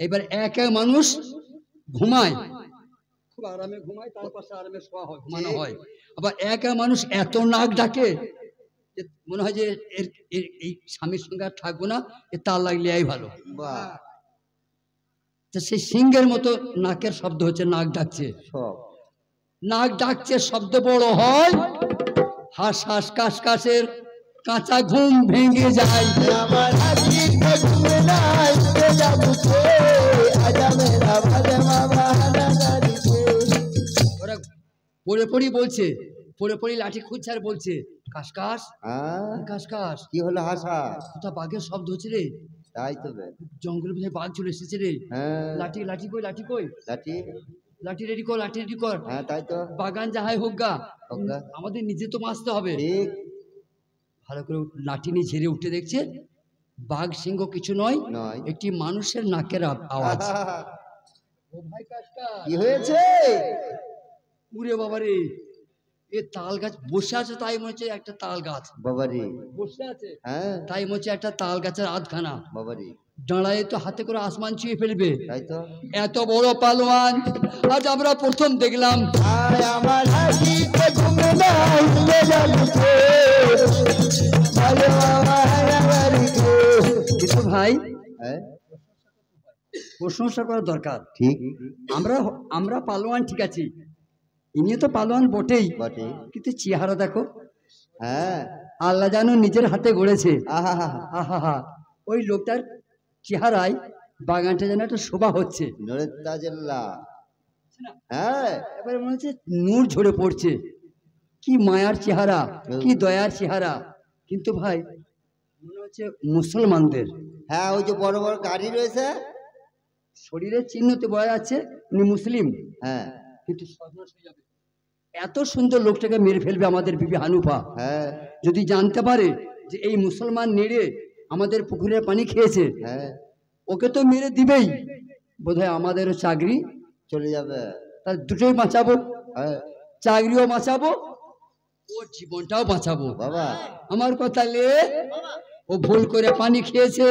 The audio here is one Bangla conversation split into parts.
এবার একা মানুষ ঘুমায়, খুব আরামে ঘুমায়, তার পাশে আরামে শোয়া হয়, ঘুমানো হয়। আবার একা মানুষ এত নাক ডাকে যে মনে হয় যে এই স্বামীর সঙ্গে আর থাকবো না, এ তার লাগলে ভালো। সেই সিংহের মতো নাকের শব্দ হচ্ছে, নাক ডাকছে, নাক ডাকছে, শব্দ বড় হয়, হাঁস হাঁস কাশ কাশের কাঁচা ঘুম ভেঙে যায়। ওরা পড়ে পড়ি বলছে, পড়ে পড়ি লাঠি খুঁজছে আর বলছে কাশ কাশ কাশ কাশ। কি হলো হাসা? কোথা বাঘের শব্দ হচ্ছে রে? তাই তো, জঙ্গলের ভিতরে বাঘ চলে এসেছে রে। লাঠি লাঠি কই, লাঠি কই, লাঠি লাঠি রেডি কর, লাঠি রেডি কর। হ্যাঁ তাই তো, বাগান যাহাই হোক গা, আমাদের নিজে তো বাঁচতে হবে। ভালো করে লাঠি নিয়ে ঝেড়ে উঠে দেখছে বাঘ সিংহ কিছু নয়, একটি মানুষের নাকের আওয়াজ। ও ভাই কি হয়েছে? উরে বাবারে, এ তাল গাছ বসে আছে, তাই মনে হচ্ছে একটা তাল গাছ। বাবারে বসে আছে, তাই মনে হচ্ছে একটা তাল গাছের আধখানা। বাবারে দাঁড়ায় তো হাতে করে আসমান ছুঁয়ে ফেলবে, তাই তো। এত বড় পালোয়ান আজ আমরা প্রথম দেখলাম। কিন্তু ভাই প্রশংসা করার দরকার, ঠিক। আমরা পালোয়ান ঠিক আছে, ইনি তো পালোয়ান বটেই বটে, কিন্তু চেহারা দেখো। হ্যাঁ, আল্লাহ জানো নিজের হাতে গড়েছে। আহা, ওই লোকটার চেহারায় বাগানটা যেন একটা শোভা হচ্ছে। হ্যাঁ, এবারে মনে হচ্ছে নূর ঝরে পড়ছে, কি মায়ার চেহারা, কি দয়ার চেহারা। কিন্তু ভাই মনে হচ্ছে মুসলমানদের। হ্যাঁ, ওই যে বড় বড় গাড়ি রয়েছে, শরীরের চিহ্নতে বোঝা যাচ্ছে উনি মুসলিম। হ্যাঁ, কিন্তু সর্বনাশ হয়ে যাবে, এত সুন্দর লোকটাকে মেরে ফেলবে আমাদের বিবি হানুফা। হ্যাঁ, যদি জানতে পারে যে এই মুসলমান নেড়ে আমাদের পুকুরের পানি খেয়েছে, হ্যাঁ, ওকে তো মেরে দিবেই, বোধহয় আমাদেরও চাকরি চলে যাবে। তাহলে দুটোই বাঁচাবো, চাকরিও বাঁচাবো, ওর জীবনটাও বাঁচাবো। বাবা আমার কথা লে, ও ভুল করে পানি খেয়েছে,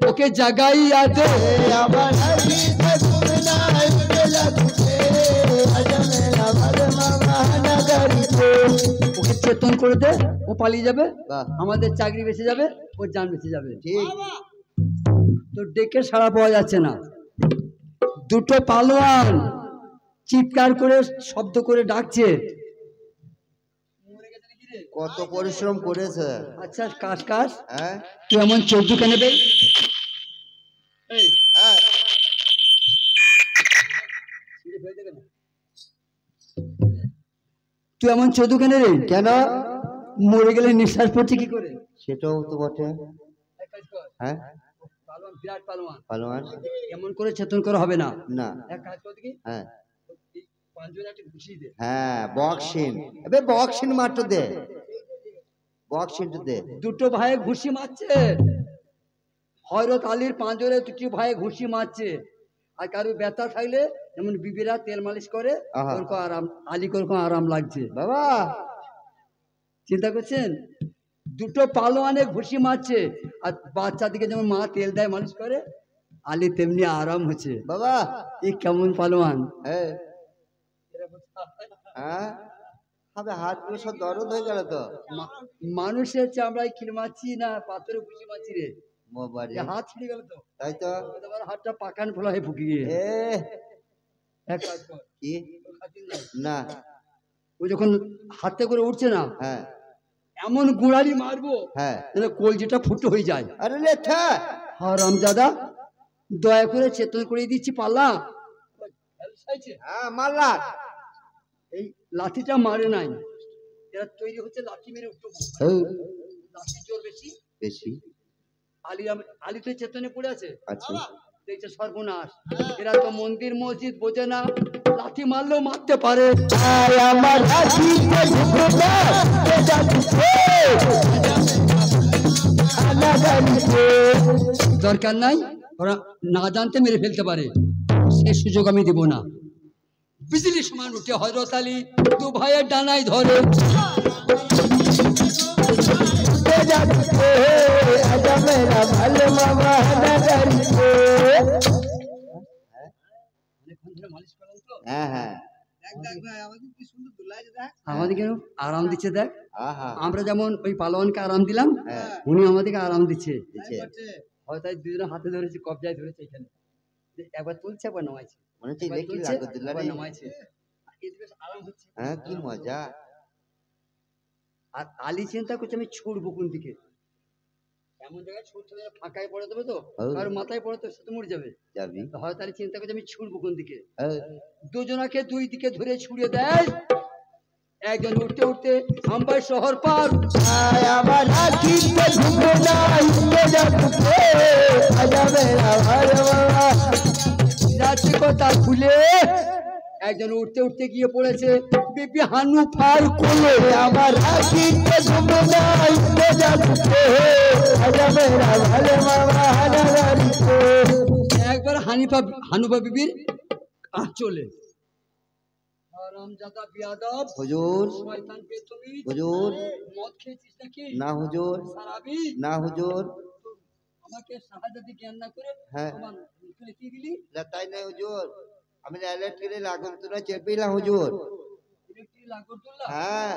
ওকে জাগাই আছে। ওকে চেতন করে দে, ও পালিয়ে যাবে, আমাদের চাকরি বেঁচে যাবে, ওর জান বেঁচে যাবে। ঠিক তো, ডেকে সাড়া পাওয়া যাচ্ছে না। দুটো পালোয়ান চিৎকার করে শব্দ করে ডাকছে, কত পরিশ্রম করেছে। আচ্ছা কাশ কাশ, তুই এমন চোদ্দু কেন বে? তুই এমন চোদ্দু কেন রে? কেন মরে গেলে নিঃশ্বাস পড়ছে কি করে? সেটাও তো বটে। হ্যাঁ, পালোয়ান বিরাট পালোয়ান, পালোয়ান এমন করে চেতন করা হবে না। না, এক কাজ কর দেখি। হ্যাঁ, হ্যাঁ, বক্সিন, এবে বক্সিন মারতে দে, বক্সিন দে। দুটো ভাই ঘুষি মারছে, হযরত আলীর পাঁজরে দুটি ভাই ঘুষি মারছে। আর কারো ব্যথা থাকলে যেমন বিবিরা তেল মালিশ করে, ওরকম আরাম, আলী ওরকম আরাম লাগছে। বাবা চিন্তা করছেন, দুটো পালোয়ানে ঘুষি মারছে, আর বাচ্চাদিকে যেমন মা তেল দেয় মালিশ করে, আলী তেমনি আরাম হচ্ছে। বাবা এ কেমন পালোয়ান! হ্যাঁ, হাতগুলো সব দরদ হয়ে গেল তো। মানুষের চামড়ায় কিল মারছি না পাথরে ঘুষি মারছি রে, হাত ছিঁড়ে গেল তো। তাই তো, হাতটা পাকান ফোলা হয়ে ফুকে গিয়ে। না, ও যখন হাতে করে উঠছে না, হ্যাঁ, এমন গুড়ালি মারবো, হ্যাঁ, কলজিটা ফুটো হয়ে যায়। আরে হারামজাদা, দয়া করে চেতন করে দিচ্ছি, পাল্লা। হ্যাঁ মারলা, এই লাঠিটা মারে নাই, এরা তৈরি হচ্ছে লাঠি মেরে উঠবো। লাঠি জোর বেশি বেশি। আলী তো চেতনে পড়ে আছে। আচ্ছা, দেখছে সর্বনাশ, এরা তো মন্দির মসজিদ বোঝে না, লাঠি মারলেও মারতে পারে। দরকার নাই, ওরা না জানতে মেরে ফেলতে পারে, সে সুযোগ আমি দেব না। বিজলি সমান উঠে হযরত আলী দু ভাইয়ের ডানায় ধরে, হ্যাঁ হ্যাঁ আমাদের কেন আরাম দিচ্ছে দেখ। আমরা যেমন ওই পালোয়ানকে আরাম দিলাম, উনি আমাদেরকে আরাম দিচ্ছে। হয়তো দুজনে হাতে ধরেছে, কবজায় ধরেছে, এখানে একবার তুলছে একবার নামাইছে, নামাইছে। হ্যাঁ কি মজা। আর আলী চিন্তা করছে আমি ছুটবো কোন দিকে, এমন জায়গায় ছুটতে ফাঁকায় পড়ে দেবে তো, আর মাথায় পড়ে তো সে তো মরে যাবে। হয়তো আলী চিন্তা করছে আমি ছুটবো কোন দিকে, দুজনাকে দুই দিকে ধরে ছুড়ে দেয়। একজন উঠতে উঠতে আম্বাই শহর পার, আমার রাত্রি কথা ভুলে একজন উঠতে উঠতে গিয়ে পড়েছে বিবি হানুফার কোলে। আমার একবার হানুফা বিবির চলে। হারামজাদা বিয়াদব, হুজুর শয়তান পেতনি, হুজুর মদ খেয়েছিস নাকি? না হুজুর। সারাবি? না হুজুর। আমাকে শাহাদাতি জ্ঞান না করে আমার মুখে কি দিলি? না তাই না হুজুর, আমি ইলেকট্রিক লাগরদোলা চেপেছিলাম হুজুর। ইলেকট্রিক লাগরদোলা? হ্যাঁ।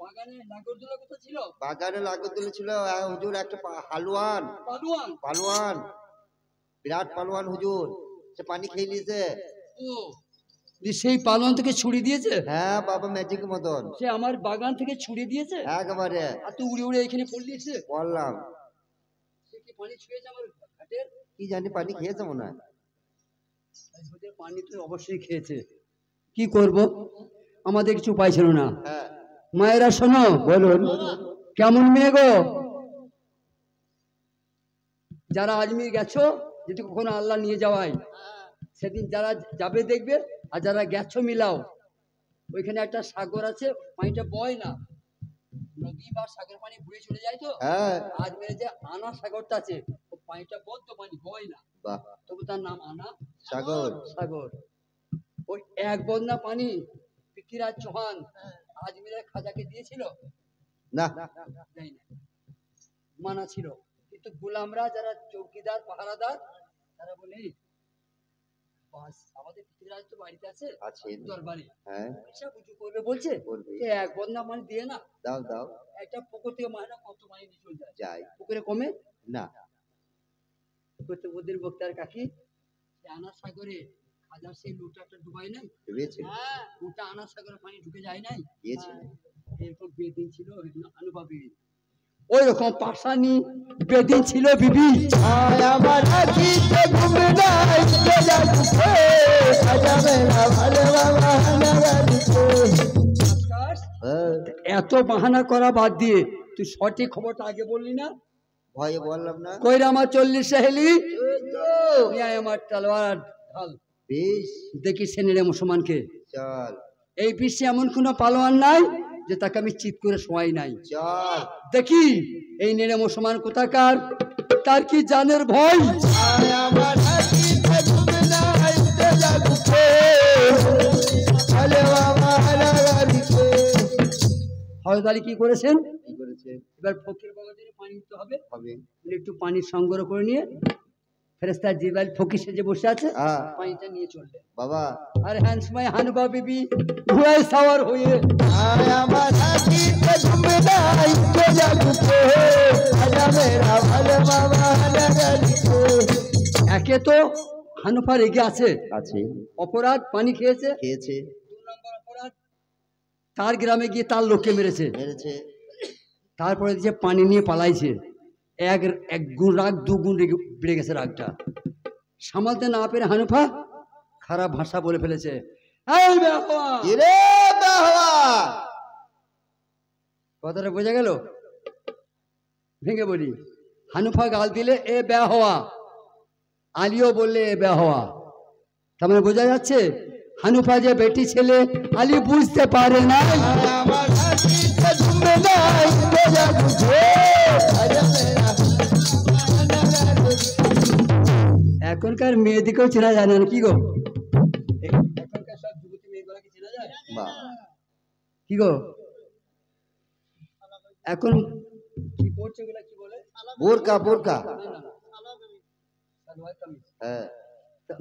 বাগানে লাগরদোলা কোথায় ছিল? বাগানে লাগরদোলা ছিল হুজুর, একটা হালুয়ান পালোয়ান, পালোয়ান বিরাট পালোয়ান হুজুর, সে পানি খেয়ে নিয়েছে। ও সেই পালোয়ান থেকে ছুরি দিয়েছে? হ্যাঁ বাবা, ম্যাজিক মতন সে আমার বাগান থেকে ছুরি দিয়েছে একেবারে। আর তুই উড়ে উড়ে এখানে পড়লিছে? পড়লাম। সে কি পানি ছুঁয়েছে আমার ঘাটের? কি জানি, পানি খেয়েছে মনে হয়। পানি তো অবশ্যই খেয়েছে। কি করব, আমাদের কিছু উপায় ছিল না। মায়েরা শোনো, বলুন। কেমন মেয়ে গো? যারা আজমির গেছো, যদি কখনো আল্লাহ নিয়ে যাওয়ায়, সেদিন যারা যাবে দেখবে, আর যারা গেছো মিলাও। ওইখানে একটা সাগর আছে, পানিটা বয় না, নদী বা সাগর পানি বয়ে চলে যায় তো। আজমিরে যে আনা সাগরটা আছে, ও পানিটা বদ্ধ, পানি বয় না, তবু তার নাম আনা সাগর। সাগর ওই এক বন্যা পানি পৃথ্বীরাজ চৌহান আজমিরের খাজাকে দিয়েছিল না? মানা ছিল, কিন্তু গোলামরা যারা চৌকিদার পাহারাদার, তারা বলে আমাদের পৃথ্বীরাজ তো বাড়িতে আছে দরবারে, হিসাব উঁচু করবে বলছে, এক বন্যা পানি দিয়ে না দাও দাও। একটা পুকুর থেকে মানা কত পানি নিয়ে চলে যায়, পুকুরে কমে না। প্রত্যেকদিন বক্তার কাকি আনা সাগরে খাজার সেই লোটাটা ডুবাই নাই, ওটা আনা সাগরে পানি ঢুকে যায় নাই, এরকম বেদিন ছিল হানুফা বিবি। ওই রকম পাশানি বেদিন ছিল বিবি। এত বাহানা করা বাদ দিয়ে তুই সঠিক খবরটা আগে বললি না? ভয়ে বললাম না। কইরা আমার 40 সেহেলি, আমার তলোয়ার ঢাল, দেখি সেনেরে মুসলমানকে। চল, এই বিশ্বে এমন কোন পালোয়ান নাই যে তাকে আমি চিৎ করে শোয়াই নাই। চল দেখি এই নেড়ে মুসলমান কোথাকার, তার কি জানের ভয়। হরদালি কি করেছেন? এবার ফকির বাবাদের পানি দিতে হবে, একটু পানি সংগ্রহ করে নিয়ে ফেরেশতা জিবরাইল ফকির সেজে বসে আছে, পানিটা নিয়ে চললেন বাবা। আর হ্যান সময় হানুফা বিবি ঘোড়ায় সাওয়ার হয়ে আমার হাতিতে ঘুমদাই তোজা গুতে আজা মেরা ভালো বাবা একে তো হানুফা রেগে আছে, অপরাধ পানি খেয়েছে, 2 নম্বর অপরাধ তার গ্রামে গিয়ে তার লোককে মেরেছে। তারপরে যে পানি নিয়ে পালাইছে, এক গুণ রাগ 2 গুণ বেড়ে গেছে রাগটা। সামালতে না পেরে হানুফা খারাপ ভাষা বলে ফেলেছে। কথাটা বোঝা গেল? ভেঙে বলি, হানুফা গাল দিলে এ ব্যা হওয়া, আলীও বললে এ ব্যা হওয়া। তার মানে বোঝা যাচ্ছে হানুফা যে বেটি ছেলে, আলী বুঝতে পারে না। এখনকার মেয়েদিকেও চেনা যায় না কি গো? এখনকার সব যুবতী মেয়েগুলোকে চেনা যায় কি গো? এখন কি পড়ছে ওগুলা, কি বলে? বোরকা। বোরকা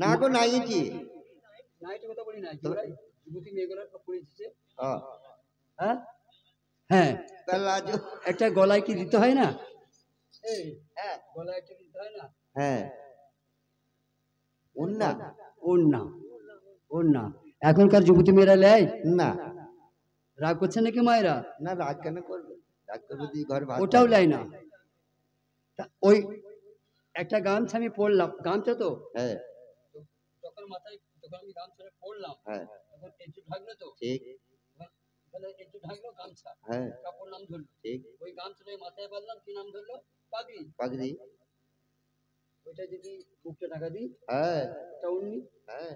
না গো, নাইটি। নাইট কথা বলি না, যুবতী মেয়েগুলো সব পড়ে দিচ্ছে। হ্যাঁ হ্যাঁ, একটা গলায় কি দিতে হয় না? গলায় একটা দিতে হয় না? হ্যাঁ, ওন্না ওন্না ওন্না। এখনকার যুবতী মেয়েরা লেয় না। রাগ করছে নাকি মায়েরা? না, রাগ কেন করবে? রাগ করবে যদি ঘরে ভাত, ওটাও লেয় না। ওই একটা গামছা আমি পড়লাম, গামছা তো হ্যাঁ, তখন মাথায় যখন আমি গামছাটা পড়লাম, হ্যাঁ, তখন একটু ঢাকলো তো, ঠিক, তাহলে একটু ঢাকলো গামছা, হ্যাঁ, কাপড় নাম ধরলো, ঠিক, ওই গামছাটা মাথায় বাঁধলাম, কি নাম ধরলো? পাগড়ি। পাগড়ি। ওইটা যদি বুকটা ঢাকা দিই, হ্যাঁ, ওটা উন্নি, হ্যাঁ,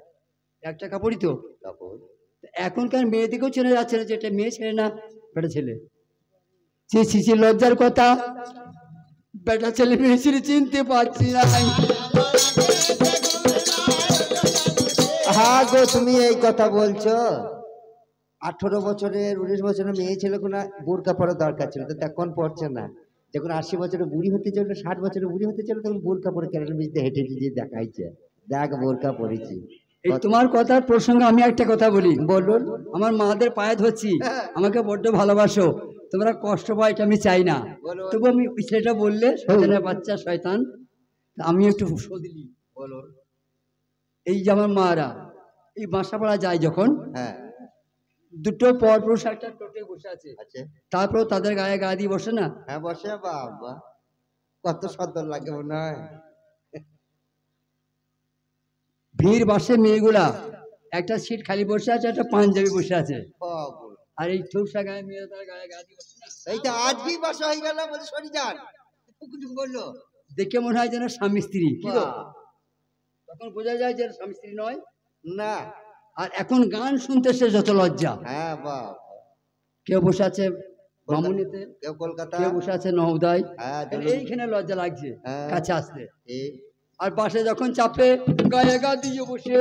একটা কাপড়ই তো কাপড়। এখনকার মেয়েদিকেও চেনা যাচ্ছে না যে এটা মেয়ে ছেলে না বেটা ছেলে। সে লজ্জার কথা, বেটা ছেলে মেয়ে ছেলে চিনতে পারছি না। হ্যাঁ গো, তুমি এই কথা বলছো? 18 বছরের 19 বছরের মেয়ে ছেলে কোনো বোরকা পরার দরকার ছিল, তো এখন পড়ছে না। যখন 80 বছরের বুড়ি হতে চললো, 60 বছরের বুড়ি হতে চললো, তখন বোরকা পরে ক্যারেল মিশতে হেঁটে হেঁটে দেখাইছে, দেখ বোরকা পরেছি। এই তোমার কথার প্রসঙ্গে আমি একটা কথা বলি। বলুন। আমার মাদের পায়ে ধরছি, আমাকে বড্ড ভালোবাসো, তোমরা কষ্ট পাও এটা আমি চাই না, তবু আমি সেটা বললে শয়তানের বাচ্চা শয়তান, আমি একটু দিলি। বলুন। এই যে আমার মারা এই বাসাপাড়া যায় যখন, হ্যাঁ, দুটো পরপুরুষ একটা টোটে বসে আছে, তারপর তাদের গায়ে গা দিয়ে বসে না? হ্যাঁ বসে। বাবা কত সুন্দর লাগে মনে হয়। ভিড় বাসে মেয়েগুলা একটা সিট খালি বসে আছে, একটা পাঞ্জাবি বসে আছে, আর এই ঠুকসা গায়ে মেয়ে তার গায়ে গা দিয়ে বসে না। এইটা আজকেই বসা হয়ে গেল, বলে সরি যান বললো, দেখে মনে হয় যেন স্বামী স্ত্রী। কি তো তখন বোঝা যায় যে স্বামী স্ত্রী নয় না। আর এখন গান শুনতে সে যত লজ্জা। হ্যাঁ বাবা, কেউ বসে আছে মামুনিতে, কেউ কলকাতা, কেউ বসে আছে নওদায়, এইখানে লজ্জা লাগছে কাছে আসতে। আর পাশে যখন চাপে গায়ে গা দিয়ে বসে,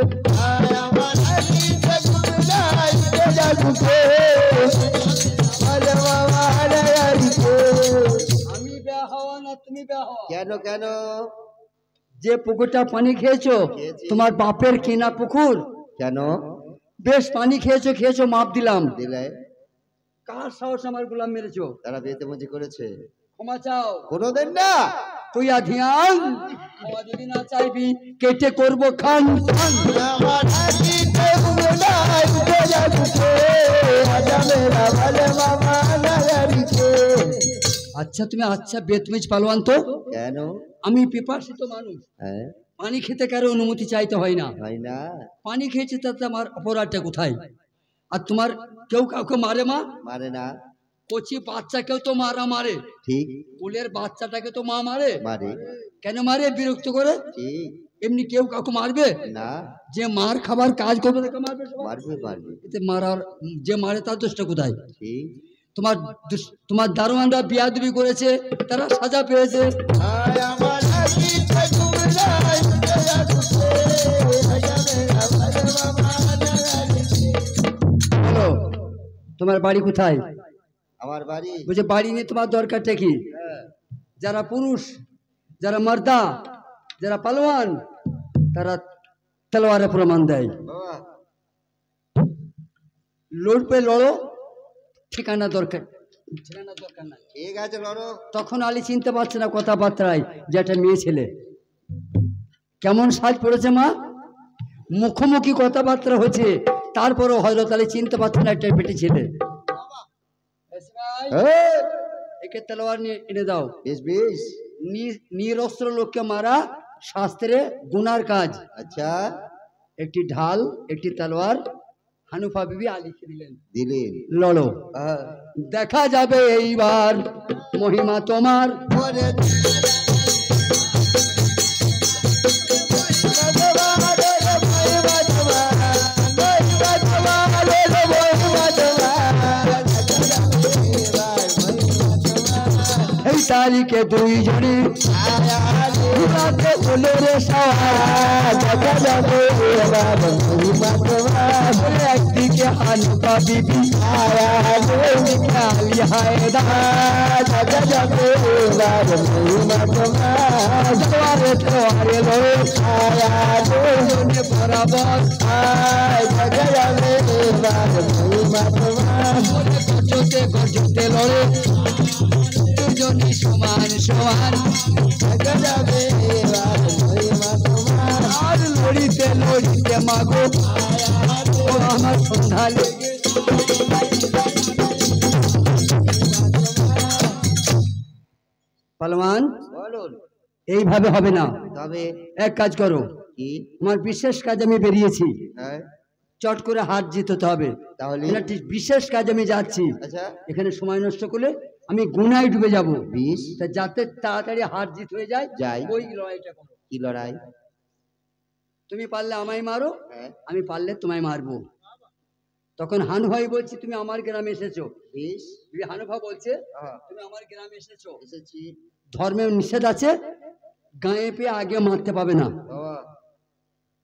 আমি বেয়া হওয়া না তুমি বেয়া হওয়া। কেন কেন? যে পুকুরটা পানি খেয়েছো তোমার বাপের কেনা পুকুর। কেন? বেশ পানি খেয়েছো খেয়েছো, মাপ দিলাম, দিলে কার সাহস আমার গোলাম মেরেছো? তারা বিয়েতে মজি করেছে, ক্ষমা চাও। কোনোদিন না। তুই ধ্যান, ক্ষমা যদি না চাইবি কেটে করবো খান খান। আচ্ছা তুমি আচ্ছা বেতমিজ পালোয়ান তো? কেন? আমি পিপাসিত মানুষ, পানি খেতে কারো অনুমতি চাইতে হয় না। পানি খেয়েছে তাতে আমার অপরাধটা কোথায়? আর তোমার কেউ কাউকে মারে? মা মারে না। কচি বাচ্চাকেও তো মারা মারে, ঠিক, কোলের বাচ্চাটাকে তো মা মারে। মারে কেন? মারে বিরক্ত করে। ঠিক, এমনি কেউ কাউকে মারবে না। যে মার খাবার কাজ করবে তাকে মারবে, মারবে মারবে। এতে মারার যে মারে তার দোষটা কোথায়? ঠিক, তোমার দারোয়ানরা বিয়াদবি করেছে, তারা সাজা পেয়েছে। বলো তোমার বাড়ি কোথায়? আমার বাড়ি? বুঝে বাড়ি নিয়ে তোমার দরকারটা কি? যারা পুরুষ, যারা মার্দা, যারা পালোয়ান, তারা তলোয়ারে প্রমাণ দেয়। লড়বে লড়ো, ঠিকানা দরকার, ঠিকানা দরকার না। ঠিক আছে লড়ো। তখন আলী চিনতে পারছে না কথাবার্তায় যে একটা মেয়ে ছেলে। কেমন সাজ পড়েছে মা, মুখোমুখি কথাবার্তা হচ্ছে, তারপরও হযরত আলী চিনতে পারছে না একটা বেটি ছেলে। একে তলোয়ার নিয়ে এনে দাও। নিরস্ত্র লোককে মারা শাস্ত্রে গুনার কাজ। আচ্ছা, একটি ঢাল একটি তলোয়ার হানুফা বিবি আলীকে দিলেন। দিলেন, লড়ো, দেখা যাবে এইবার মহিমা তোমার। এই তারিখে দুইজনে বলে রে দেখা যাবে একদিকে হানুফা বিবি, একদিকে আলী হায়দার। দেখা যাবে তলোয়ারে তলোয়ারে লড়ে বরাবর দেখা যাবে মহিমা তোমার গর্জতে লড়ে দুজনই সমান সমান দেখা যাবে মহিমা তোমার আর লড়িতে লড়িতে মাগো আমার সন্ধ্যা লেগে পালোয়ান বলুন এইভাবে হবে না তবে এক কাজ করো কি আমার বিশেষ কাজ আমি বেরিয়েছি চট করে হাত জিততে হবে তাহলে বিশেষ কাজ আমি যাচ্ছি আচ্ছা এখানে সময় নষ্ট করলে আমি গুনায় ডুবে যাব 20 তা যাতে তাড়াতাড়ি হাত জিত হয়ে যায় যাই ওই লড়াইটা করো কি লড়াই তুমি পারলে আমায় মারো আমি পারলে তোমায় মারবো তখন হানু ভাই বলছি তুমি আমার গ্রামে এসেছো হানু ভাই বলছে তুমি আমার গ্রামে এসেছো এসেছি ধর্মের নিষেধ আছে গায়ে পেয়ে আগে মারতে পাবে না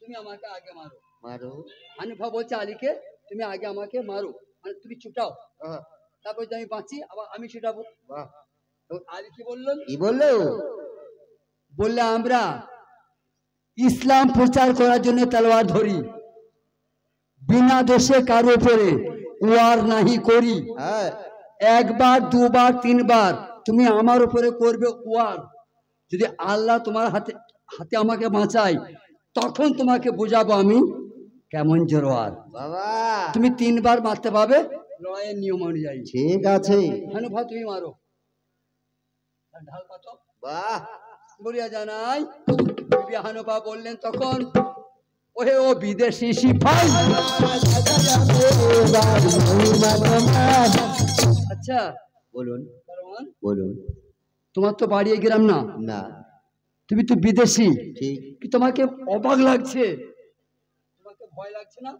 তুমি আমাকে আগে মারো মারো হানু ভাই বলছে আলীকে তুমি আগে আমাকে মারো মানে তুমি ছুটাও তারপর আমি বাঁচি আবার আমি ছুটাবো আলী কি বললেন কি বললো বললে আমরা ইসলাম প্রচার করার জন্য তলোয়ার ধরি বিনা দোষে কারো উপরে ওয়ার নাহি করি একবার দুবার তিনবার তুমি আমার উপরে করবে ওয়ার যদি আল্লাহ তোমার হাতে হাতে আমাকে বাঁচায় তখন তোমাকে বোঝাবো আমি কেমন জোয়ার বাবা তুমি তিনবার মারতে পারবে লড়াইয়ের নিয়ম অনুযায়ী ঠিক আছে হানু ভাই তুমি মারো ঢাল পাতো বাহ বলিয়া জানাই হানু ভাই বললেন তখন ওহে ও বিদেশি সিপাই আচ্ছা বলুন বলুন তোমার তো বাড়ি গ্রাম না না তুমি তো বিদেশি ঠিক কি তোমাকে অবাক লাগছে তোমাকে ভয় লাগছে না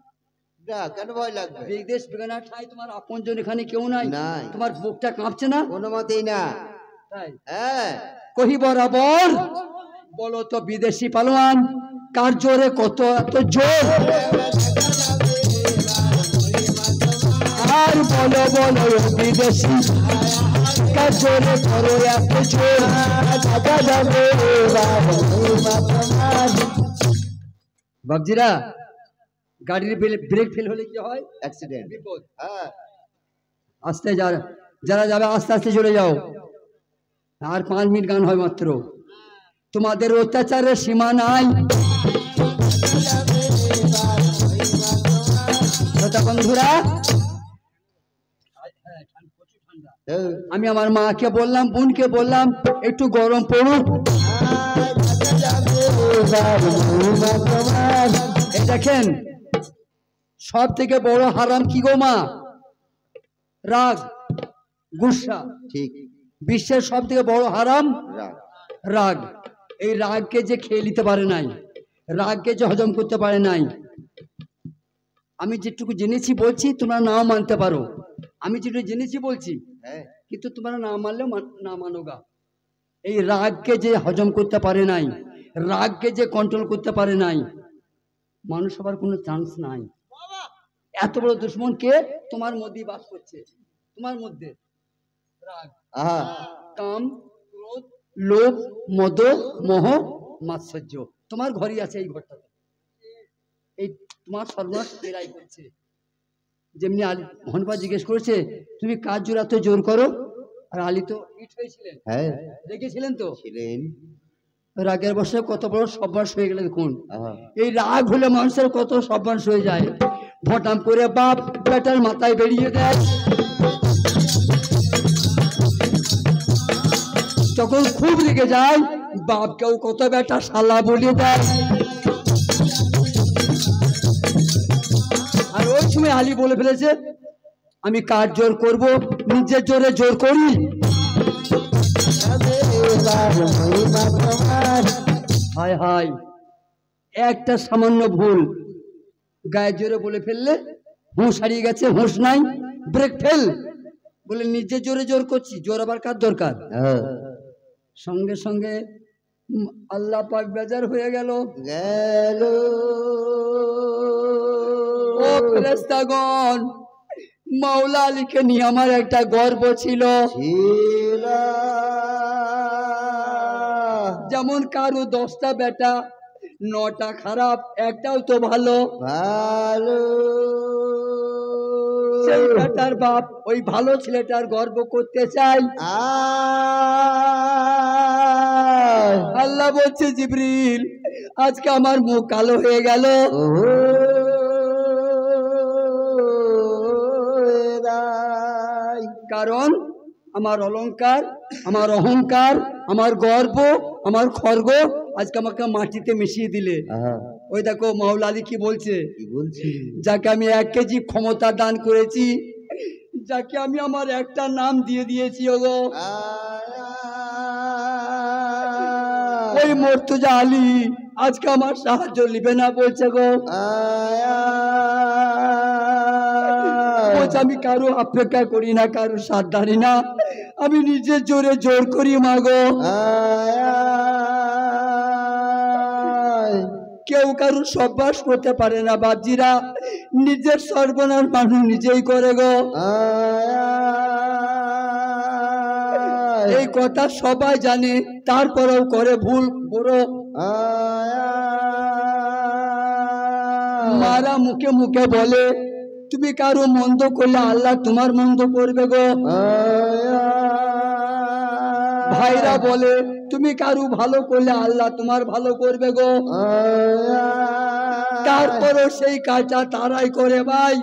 না কেন ভয় লাগবে বিদেশ বেগানা ঠাই তোমার আপনজন এখানে কেউ নাই তোমার বুকটা কাঁপছে না কোনো মতেই না তাই হ্যাঁ কহি বরাবর বলো তো বিদেশি পালোয়ান কার জোরে কত এত জোর আর বলো বলো বিদেশি কার জোরে করো এত জোর বাবজিরা গাড়ির ব্রেক ফেল হলে কি হয় অ্যাক্সিডেন্ট বিপদ হ্যাঁ আস্তে যারা যাবে আস্তে আস্তে চলে যাও আর 5 মিনিট গান হয় মাত্র তোমাদের অত্যাচারের সীমা নাই বন্ধুরা আমি আমার মাকে বললাম বোনকে বললাম একটু গরম পড়ুক দেখেন সব থেকে বড় হারাম কি গো মা রাগ গুসা ঠিক বিশ্বের সব থেকে বড় হারাম রাগ এই রাগকে যে খেয়ে নিতে পারে নাই রাগকে যে হজম করতে পারে নাই আমি যেটুকু জেনেছি বলছি তোমরা নাও মানতে পারো আমি যেটুকু জেনেছি বলছি কিন্তু তোমরা না মানলেও না মানোগা এই রাগকে যে হজম করতে পারে নাই রাগকে যে কন্ট্রোল করতে পারে নাই মানুষ হবার কোনো চান্স নাই এত বড় দুশ্মন কে তোমার মধ্যেই বাস করছে তোমার মধ্যে রাগ কাম ক্রোধ লোভ মদ মোহ মাৎসর্য তোমার ঘরই আছে এই ঘরটাতে এই তোমার সর্বনাশ এরাই করছে যেমনি হনপা জিজ্ঞেস করেছে তুমি কাজ জোর এত জোর করো আর আলী তো ইট হয়েছিলেন হ্যাঁ রেখেছিলেন তো ছিলেন রাগের বসে কত বড় সর্বনাশ হয়ে গেলে দেখুন এই রাগ হলে মানুষের কত সর্বনাশ হয়ে যায় ভটাম করে বাপ বেটার মাথায় বেরিয়ে দেয় তখন খুব রেগে যায় বাপকেও কত বেটা শালা বলে দেয় আর ওই সময় আলী বলে ফেলেছে আমি কার জোর করব নিজের জোরে জোর করি হায় হায় একটা সামান্য ভুল গায়ের জোরে বলে ফেললে হুঁশ হারিয়ে গেছে হুঁশ নাই ব্রেক ফেল বলে নিজের জোরে জোর করছি জোর আবার কার দরকার সঙ্গে সঙ্গে আল্লাহ পাক বেজার হয়ে গেল ও ফেরেশতাগণ মাওলা আলীকে নিয়ে আমার একটা গর্ব ছিল যেমন কারো 10টা বেটা 9টা খারাপ, একটাও তো ভালো। ভালো সেই বেটার বাপ ওই ভালো ছেলেটার গর্ব করতে চাই। আল্লাহ বলছে জিবরিল আজকে আমার মুখ কালো হয়ে গেল, কারণ আমার অলংকার, আমার অহংকার, আমার গর্ব, আমার খর্গ আজকে আমাকে মাটিতে মিশিয়ে দিলে। ওই দেখো মাওলা আলী কি বলছে, যাকে আমি 1 কেজি ক্ষমতা দান করেছি, যাকে আমি আমার একটা নাম দিয়ে দিয়েছি, ওগো ওই মুর্তজা আলী আজকে আমার সাহায্য নিবে না বলছে গো। আমি কারো অপেক্ষা করি না, কারো সাথ দাঁড়ি না, আমি নিজের জোরে জোর করি মাগো। কেউ কারো সব্বাস করতে পারে না বাপজিরা, নিজের সর্বনাশ মানুষ নিজেই করে গো। এই কথা সবাই জানে, তারপরেও করে ভুল বড়। মারা মুখে মুখে বলে তুমি কারো মন্দ করলে আল্লাহ তোমার মন্দ করবে গো। ভাইরা বলে তুমি কারো ভালো করলে আল্লাহ তোমার ভালো করবে গো। তারপরও সেই কাজটা তারাই করে ভাই।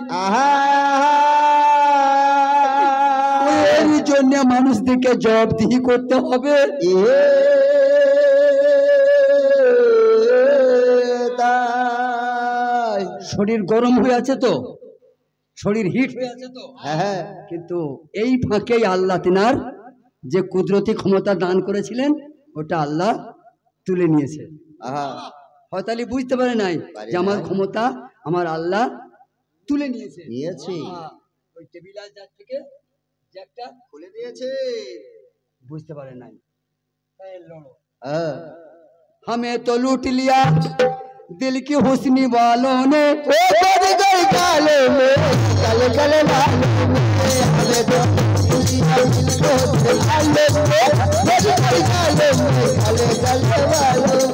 এর জন্য মানুষদেরকে জবাবদিহি করতে হবে। শরীর গরম হয়ে আছে তো, শরীর হিট হয়ে আছে তো, কিন্তু এই ফাঁকেই আল্লাহ তিনার যে কুদরতি ক্ষমতা দান করেছিলেন ওটা আল্লাহ তুলে নিয়েছে। হয়তো আলী বুঝতে পারে নাই যে আমার ক্ষমতা আমার আল্লাহ তুলে নিয়েছে। ওই টেবিল থেকে জ্যাকটা খুলে দিয়েছে, বুঝতে পারে নাই। हमें तो लूट लिया दिल की हुस्नी वालों ने, गले गले में गले गले हमें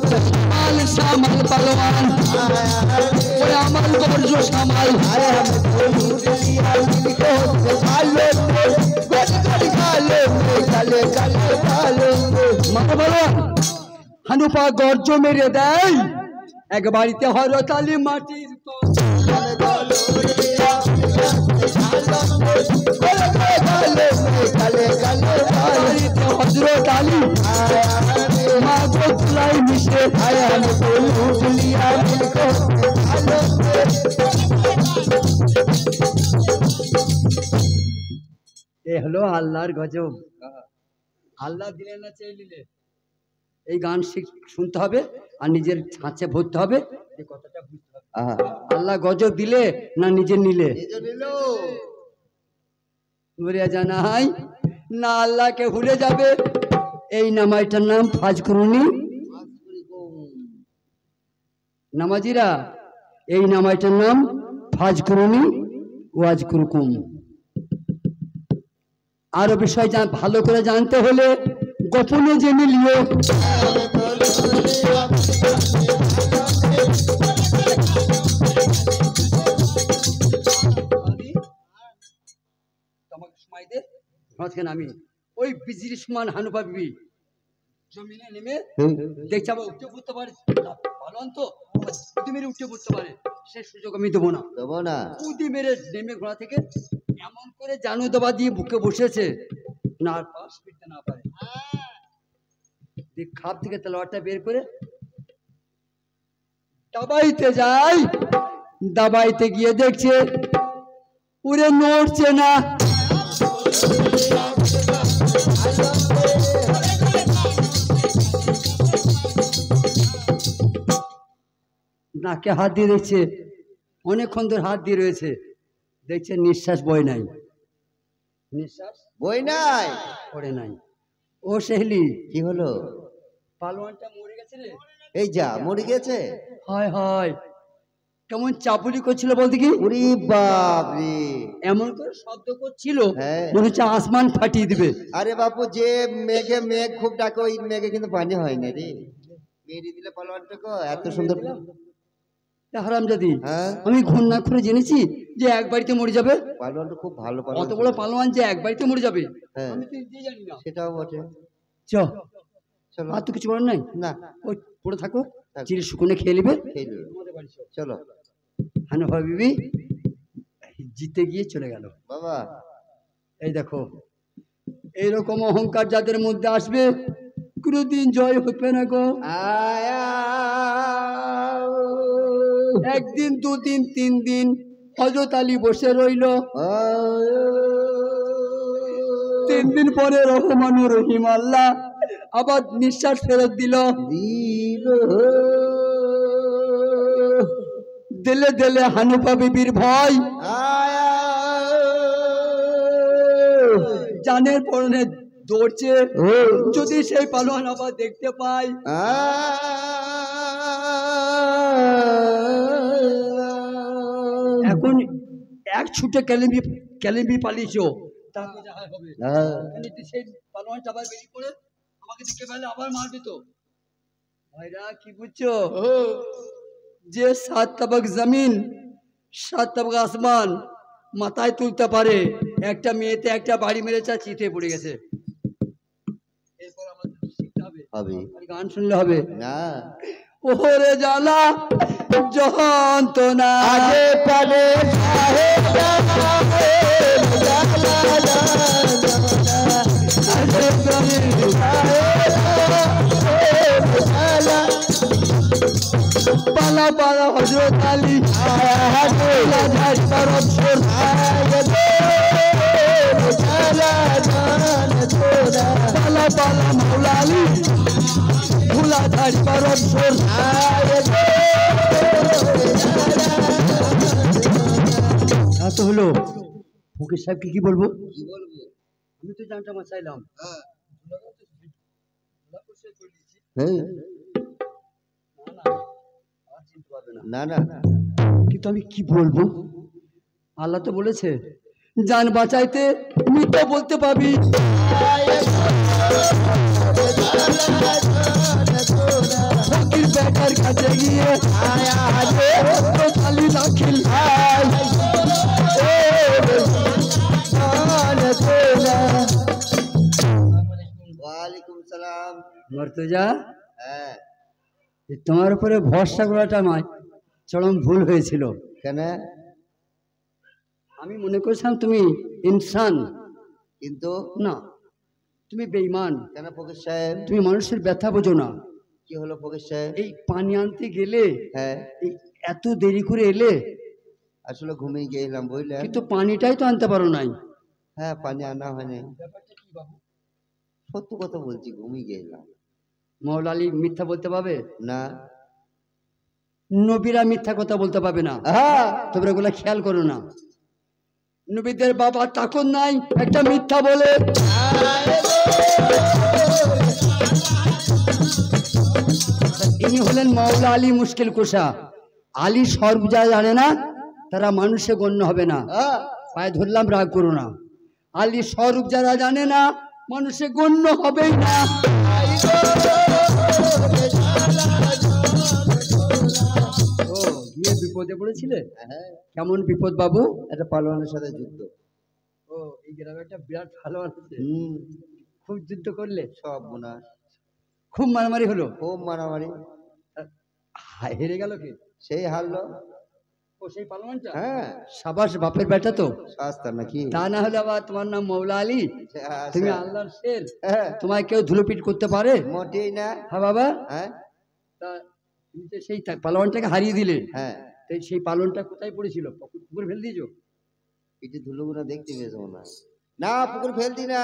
तो शामल पलवान अमल जो शामल হানুপা গর্জ মেরে দেয় এক বাড়িতে হযরত আলী মাটির হযরত আলী মা গো তুলাই মিশে এ হলো আল্লাহর গজব। আল্লাহ দিলে না চেয়ে নিলে। এই গান শুনতে হবে আর নিজের ছাঁচে ভরতে হবে, এই কথাটা বুঝতে হবে। আল্লাহ গজব দিলে না নিজে নিলে, জানা হয় না আল্লাহকে ভুলে যাবে। এই নামাজটার নাম ফাজকুরুনি। নামাজিরা এই নামাজটার নাম ফাজকুরুনি ওয়াজকুরকুম। আরো বিষয় ভালো করে জানতে হলে গোপনে জেনে নিও। আমি ওই বিজির সমান হানুপা বিবি জমিনে নেমে দেখছি আবার উঠে পড়তে পারে, মেরে উঠে পড়তে পারে, সে সুযোগ আমি দেবো না। উদি মেরে নেমে ঘোড়া থেকে এমন করে জানু দবা দিয়ে বুকে বসেছে না আর পাশ ফিরতে না পারে। খাপ থেকে তলোয়ারটা বের করে দাবাইতে যায়, দাবাইতে গিয়ে দেখছে পুরে নড়ছে না। নাকে হাত দিয়ে দেখছে, অনেকক্ষণ ধরে হাত দিয়ে রয়েছে, দেখছে নিঃশ্বাস বয় নাই, নিঃশ্বাস বয় নাই, পড়ে নাই। ও সেহলি কি হলো? পালোয়ানটা মরে গেছে রে। এই যা মরে গেছে। হায় হায় কেমন চাপুলি করছিল বলতে কি, ওরে বাপ রে, এমন করে শব্দ করছিল মনে হচ্ছে আসমান ফাটিয়ে দিবে। আরে বাপু যে মেঘে মেঘ খুব ডাকে ওই মেঘে কিন্তু পানি হয় না রে, বেরিয়ে দিলে পালোয়ানটাকে এত সুন্দর হারামজাদি, আমি ঘুম না করে জেনেছি যে এক বাড়িতে মরে যাবে। পালোয়ানটা খুব ভালো পালোয়ান, অত বড় পালোয়ান যে এক বাড়িতে মরে যাবে আমি তো জানি না। সেটাও বটে। চলো আর তো কিছু বলার নাই, না ওই পড়ে থাকো, চিড়ে শুকুনে খেয়ে নেবে। চলো। হানিফা বিবি জিতে গিয়ে চলে গেল। বাবা এই দেখো, এইরকম অহংকার যাদের মধ্যে আসবে কোনদিন জয় হবে না গো। একদিন দুদিন 3 দিন হযরত আলী বসে রইল। 3 দিন পরে রহমানুর রহিম আল্লাহ আবার নিঃশ্বাস ফেরত দিল। দিলে দিলে হানিফা বিবির ভয়, জানের পরনে দৌড়ছে, যদি সেই পালোয়ান আবার দেখতে পাই। এখন এক ছুটে ক্যালেম্বি পালিয়েছো, সেই পালোয়ানটা আবার বেরিয়ে পড়ে আমাকে দেখতে পেলে আবার মারবে তো। ভাইরা কি বুঝছো, যে 7 তবক জমিন 7 তবক আসমান মাথায় তুলতে পারে, একটা মেয়েতে একটা বাড়ি মেরেছে, চিতে পড়ে গেছে। এরপর আমাদের শিখতে হবে, গান শুনলে হবে না। ওরে জ্বালা যন্ত্রণা আগে পারে পালা পালা হযরত আলী পালা পালা মাওলা আলী ভুলা ধার পারব সোর। তো হলো ফকির সাহেবকে কি বলবো, আমি তো জানটা মাছাইলাম। না না কিন্তু আমি কি বলবো, আল্লাহ তো বলেছে জান বাঁচাইতে মিথ্যা বলতে পাবি। ফকির বেটার কাছে গিয়ে খালি দাখিল ওয়ালাইকুম সালাম। মর্তুজা, তোমার উপরে ভরসা করাটা নয়, চরম ভুল হয়েছিল। কেন? আমি মনে করছিলাম তুমি ইনসান, কিন্তু না, তুমি বেঈমান। কেন ফকির সাহেব? তুমি মানুষের ব্যথা বোঝো না। কি হলো ফকির সাহেব? এই পানি আনতে গেলে এত দেরি করে এলে। আসলে ঘুমিয়ে গেলাম বুঝলে, কিন্তু পানিটাই তো আনতে পারো নাই। হ্যাঁ পানি আনা হয়নি। ব্যাপারটা কি বাবু? সত্য কথা বলছি, ঘুমিয়ে গেলাম। মাওলা আলী মিথ্যা বলতে পাবে না, নবীরা মিথ্যা কথা বলতে পাবে না। তোমরা এগুলো খেয়াল করো না। নবীদের বাবা তখন নাই একটা মিথ্যা বলে। ইনি হলেন মাওলা আলী মুশকিল কুশা। আলী সর্ব যা জানে না তারা মানুষে গণ্য হবে না। পায়ে ধরলাম, রাগ করো না। আলী স্বরূপ যারা জানে না মানুষে গণ্য হবেই না। গিয়ে বিপদে পড়েছিলে? কেমন বিপদ বাবু? একটা পালোয়ানের সাথে যুদ্ধ। ও এই গ্রামে একটা বিরাট পালোয়ান আছে, খুব যুদ্ধ করলে? সব মনে, খুব মারামারি হলো? খুব মারামারি। হেরে গেল কে? সেই হারলো। ও সেই পালোয়ানটা? হ্যাঁ। সাবাস বাপের বেটা তো, শাস্তা নাকি? তা না হলে আবার তোমার নাম মাওলা আলী, তুমি আল্লাহর শের, তোমায় কেউ ধুলোপিট করতে পারে? মোটেই না। হ্যাঁ বাবা। হ্যাঁ, তা তুমি তো সেই পালোয়ানটাকে হারিয়ে দিলে। হ্যাঁ, তাই সেই পালোয়ানটা কোথায় পড়েছিল? পুকুর ফেল দিয়েছো? পিঠে ধুলোগুলো দেখতে পেয়েছো না? না পুকুর ফেলতি না,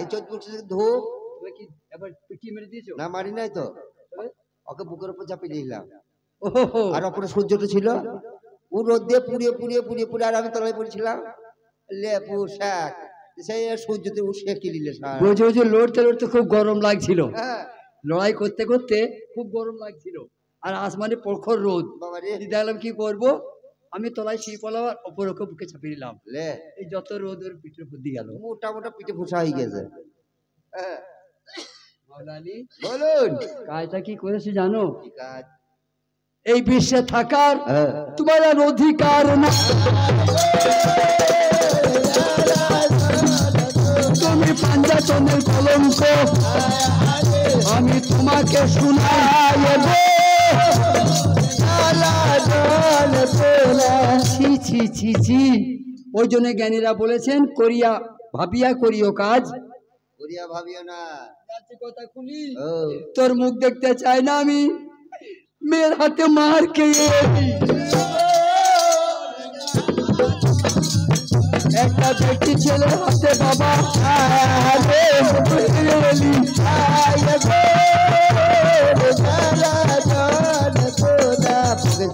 এই 14 ধূপ। তুমি কি এবার পিটিয়ে মেরে দিয়েছো? না মারি নাই তো, ওকে বুকের উপর চাপিয়ে দিলাম। আর অপরে সূর্যটা ছিল, ও রোদ দিয়ে পুড়িয়ে পুড়িয়ে পুড়িয়ে পুড়িয়ে, আর আমি তলায় পড়েছিলাম। লেপু শাক সেই সূর্যতে উঠে কিলিলে বোঝে বোঝে লড়তে লড়তে খুব গরম লাগছিল। লড়াই করতে করতে খুব গরম লাগছিল, আর আসমানে প্রখর রোদ। দেখলাম কি করবো, আমি তলায় সিঁড়ি পলাবার ওপর ওকে বুকে চাপিয়ে দিলাম। এই যত রোদ ওর পিঠের উপর দিয়ে গেল, মোটা মোটা পিঠে ফোসা হয়ে গেছে। মাওলালি বলুন কাজটা কি করেছে জানো? কি কাজ? এই বিশ্বে থাকার তোমার আর অধিকার না। তুমি পাঞ্জাতনের কলঙ্ক, আমি তোমাকে শুনাইব। ছি ছি ছি ছি। ওই জন্য জ্ঞানীরা বলেছেন করিয়া ভাবিয়া করিও কাজ, করিয়া ভাবিও না। কথা খুলি, তোর মুখ দেখতে চাই না আমি, মেয়ের হাতে মার খেয়ে একটা বেটি ছেলের হাতে বাবা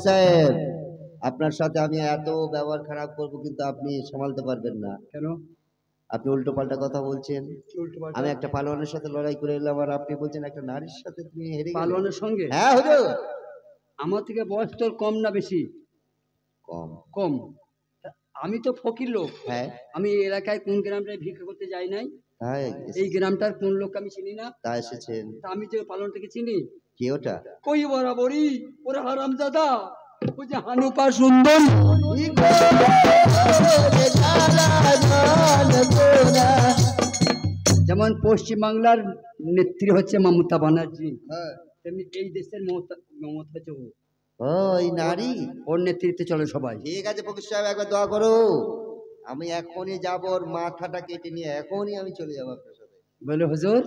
সাহেব, আপনার সাথে আমি এত ব্যবহার খারাপ করবো কিন্তু আপনি সামালতে পারবেন না। কেন? আপনি উল্টো পাল্টা কথা বলছেন। আমি একটা পালোয়ানের সাথে লড়াই করে এলাম আর আপনি বলছেন একটা নারীর সাথে তুমি হেরে গেলে। পালোয়ানের সঙ্গে? হ্যাঁ হুজুর। আমার থেকে বয়স তোর কম না বেশি? কম। কম। আমি তো ফকির লোক। হ্যাঁ। আমি এই এলাকায় কোন গ্রামটায় ভিক্ষা করতে যাই নাই। হ্যাঁ। এই গ্রামটার কোন লোক আমি চিনি না। তা এসেছেন। তা আমি যে পালনটাকে চিনি। কে ওটা? কই বরাবরই ওরা হারামজাদা, ওই যে হানুপা সুন্দর। যেমন পশ্চিম বাংলার নেত্রী হচ্ছে মমতা ব্যানার্জি, তেমনি এই দেশের মমতা হচ্ছে ও। ওই নারী, ওর নেতৃত্বে চলে সবাই। ঠিক আছে ফকির সাহেব, একবার দোয়া করো। আমি এখনই যাবো, ওর মাথাটা কেটে নিয়ে এখনই আমি চলে যাবো আপনার সাথে। বলে হুজুর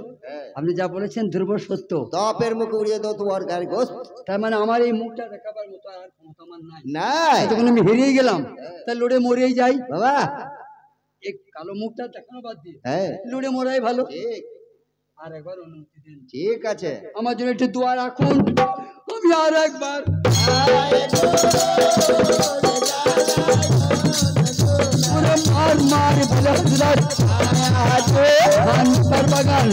আপনি যা বলেছেন ধ্রুব সত্য। তপের মুখে উড়িয়ে দাও তোমার গাড়ি গোস্ত। তার মানে আমার এই মুখটা দেখাবার মতো আর ক্ষমতা আমার নাই। নাই, তখন আমি হেরিয়ে গেলাম, তা লড়ে মরেই যাই বাবা। এই কালো মুখটা দেখানো বাদ দিয়ে লড়ে মরাই ভালো। আর একবার অনুমতি দিন। ঠিক আছে, আমার জন্য একটু দোয়া রাখুন, আমি আর একবার মার মার বলে হযরত হানিফার বাগান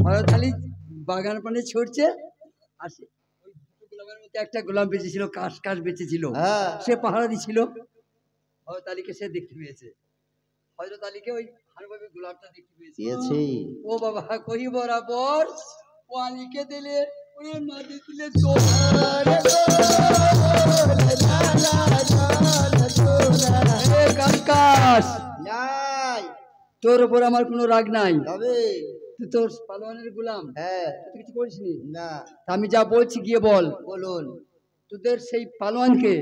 হযরত আলী বাগান পানে ছুটছে আর ওই দুটো গোলামের মধ্যে একটা গোলাম বেঁচেছিল, কাশ কাশ বেঁচেছিল, সে পাহারা দিছিল। হযরত আলীকে সে দেখতে পেয়েছে, হযরত আলীকে ওই হানিফার গোলামটা দেখতে পেয়েছে। ও বাবা কই বরাবর ও আলীকে দিলে ওরে মাটি দিলে তোর উপর আমার কোনো রাগ নাই, তুই তোর পালোয়ানের গোলাম, তুই কিছু করিসনি না। আমি যা বলছি গিয়ে বল। বলুন তোদের সেই পালোয়ানকে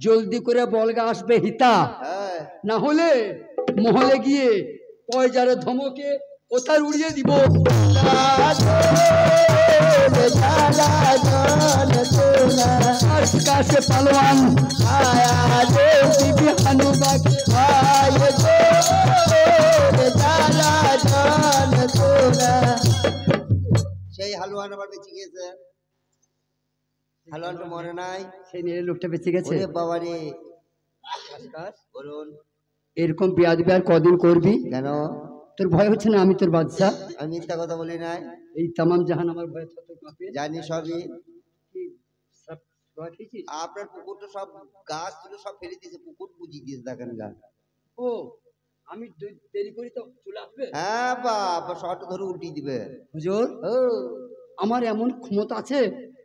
জলদি করে বলগা আসবে হিতা, না হলে মহলে গিয়ে পয়জারে ধমকে ওতার উড়িয়ে দিব। কাছে পালোয়ান সেই হালুয়ান আবার বেঁচে গেছে। হালুয়ানটা মরে নাই, সেই নিয়ে লোকটা বেঁচে গেছে। বাবারে বলুন এরকম বিয়াদ বিয়ার কদিন করবি? কেন? তোর ভয় হচ্ছে না? আমি তোর বাদশা, আমি মিথ্যা কথা বলি নাই। এই তামাম জাহান আমার ভয় জানি সবই। আপনার পুকুর তো সব গাছ গুলো সব ফেলে দিয়েছে, পুকুর বুঝিয়ে দিয়েছে দেখেন গা। ও আমি দেরি করি তো চলে আসবে। হ্যাঁ বাবা শর্ট ধরে উল্টিয়ে দিবে। হুজুর আমার এমন ক্ষমতা আছে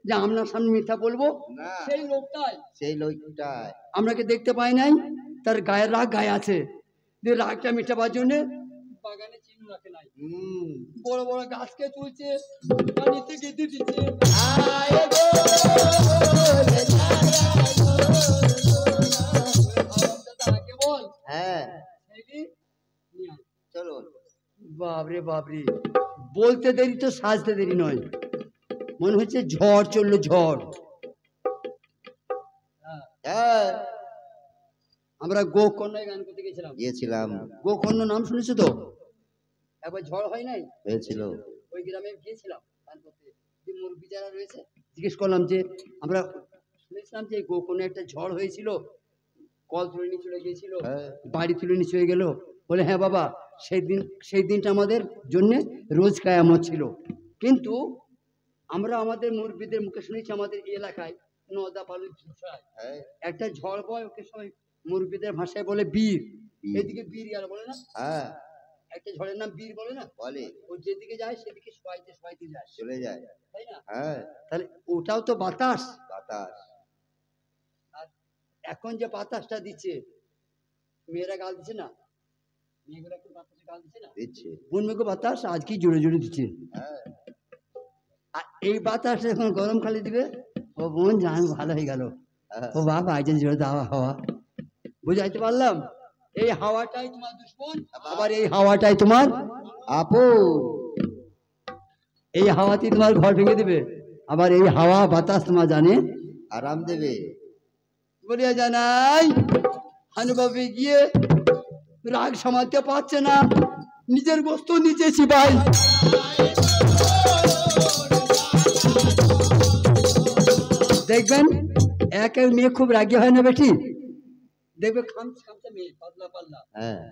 যে আপনার সামনে মিথ্যা বলবো না। সেই লোকটাই আমরাকে দেখতে পাই নাই, তার গায়ের রাগ গায়ে আছে, যে রাগটা মেটাবার জন্য বাগানে চিহ্ন রাখে নাই, বড় বড় গাছকে তুলছে, পানিতে গেঁথে দিচ্ছে। বাবরে বাবরে, বলতে দেরি তো সাজতে দেরি নয়, মনে হচ্ছে ঝড় চললো ঝড়। আমরা গোকর্ণায় গান করতে গিয়েছিলাম। গোকর্ণ নাম শুনেছো তো? একবার ঝড় হয় নাই হয়েছিল, ওই গ্রামে গিয়েছিলাম গান করতে। যে মুরব্বী যারা রয়েছে জিজ্ঞেস করলাম যে আমরা শুনেছিলাম যে গোকর্ণে একটা ঝড় হয়েছিল, কল তুলে নিয়ে চলে গিয়েছিল, বাড়ি তুলে নিয়ে চলে গেল। বলে হ্যাঁ বাবা, সেই দিনটা আমাদের জন্য রোজ কায়ামত ছিল। কিন্তু আমরা আমাদের মুরব্বীদের মুখে শুনেছি আমাদের এলাকায় নদা পালু একটা ঝড় বয়, ওকে সবাই মুরব্বীদের ভাষায় বলে বীর। এদিকে বীর গেল বলে না? হ্যাঁ, একটা ঝড়ের নাম বীর বলে না? বলে। ও যেদিকে যায় সেদিকে শোয়াইতে শোয়াইতে যায়, চলে যায়, তাই না? হ্যাঁ। তাহলে ওটাও তো বাতাস। বাতাস। আর এখন যে বাতাসটা দিচ্ছে, মেয়েরা গাল দিচ্ছে না? মেয়েগুলো এখন বাতাসে গাল দিচ্ছে না? দিচ্ছে। উন্মুখ বাতাস আজকে জোরে জোরে দিচ্ছে। হ্যাঁ। আর এই বাতাস এখন গরম খালি দিবে, ও বোন জান ভালো হয়ে গেল, ও বাবা আজ জোরে দেওয়া হাওয়া। বুঝাইতে পারলাম? এই হাওয়াটাই তোমার দুশ্মন, আবার এই হাওয়াটাই তোমার আপন। এই হাওয়াতে তোমার ঘর ভেঙে দেবে, আবার এই হাওয়া বাতাস তোমার জানে আরাম দেবে। বলিয়া জানাই হানুবাবু গিয়ে রাগ সামালতে পারছে না, নিজের বস্তু নিজে চিবাই। দেখবেন এক এক মেয়ে খুব রাগী হয় না বেটি, দেখবে খামচে খামচে মেয়ে, পাতলা পাতলা,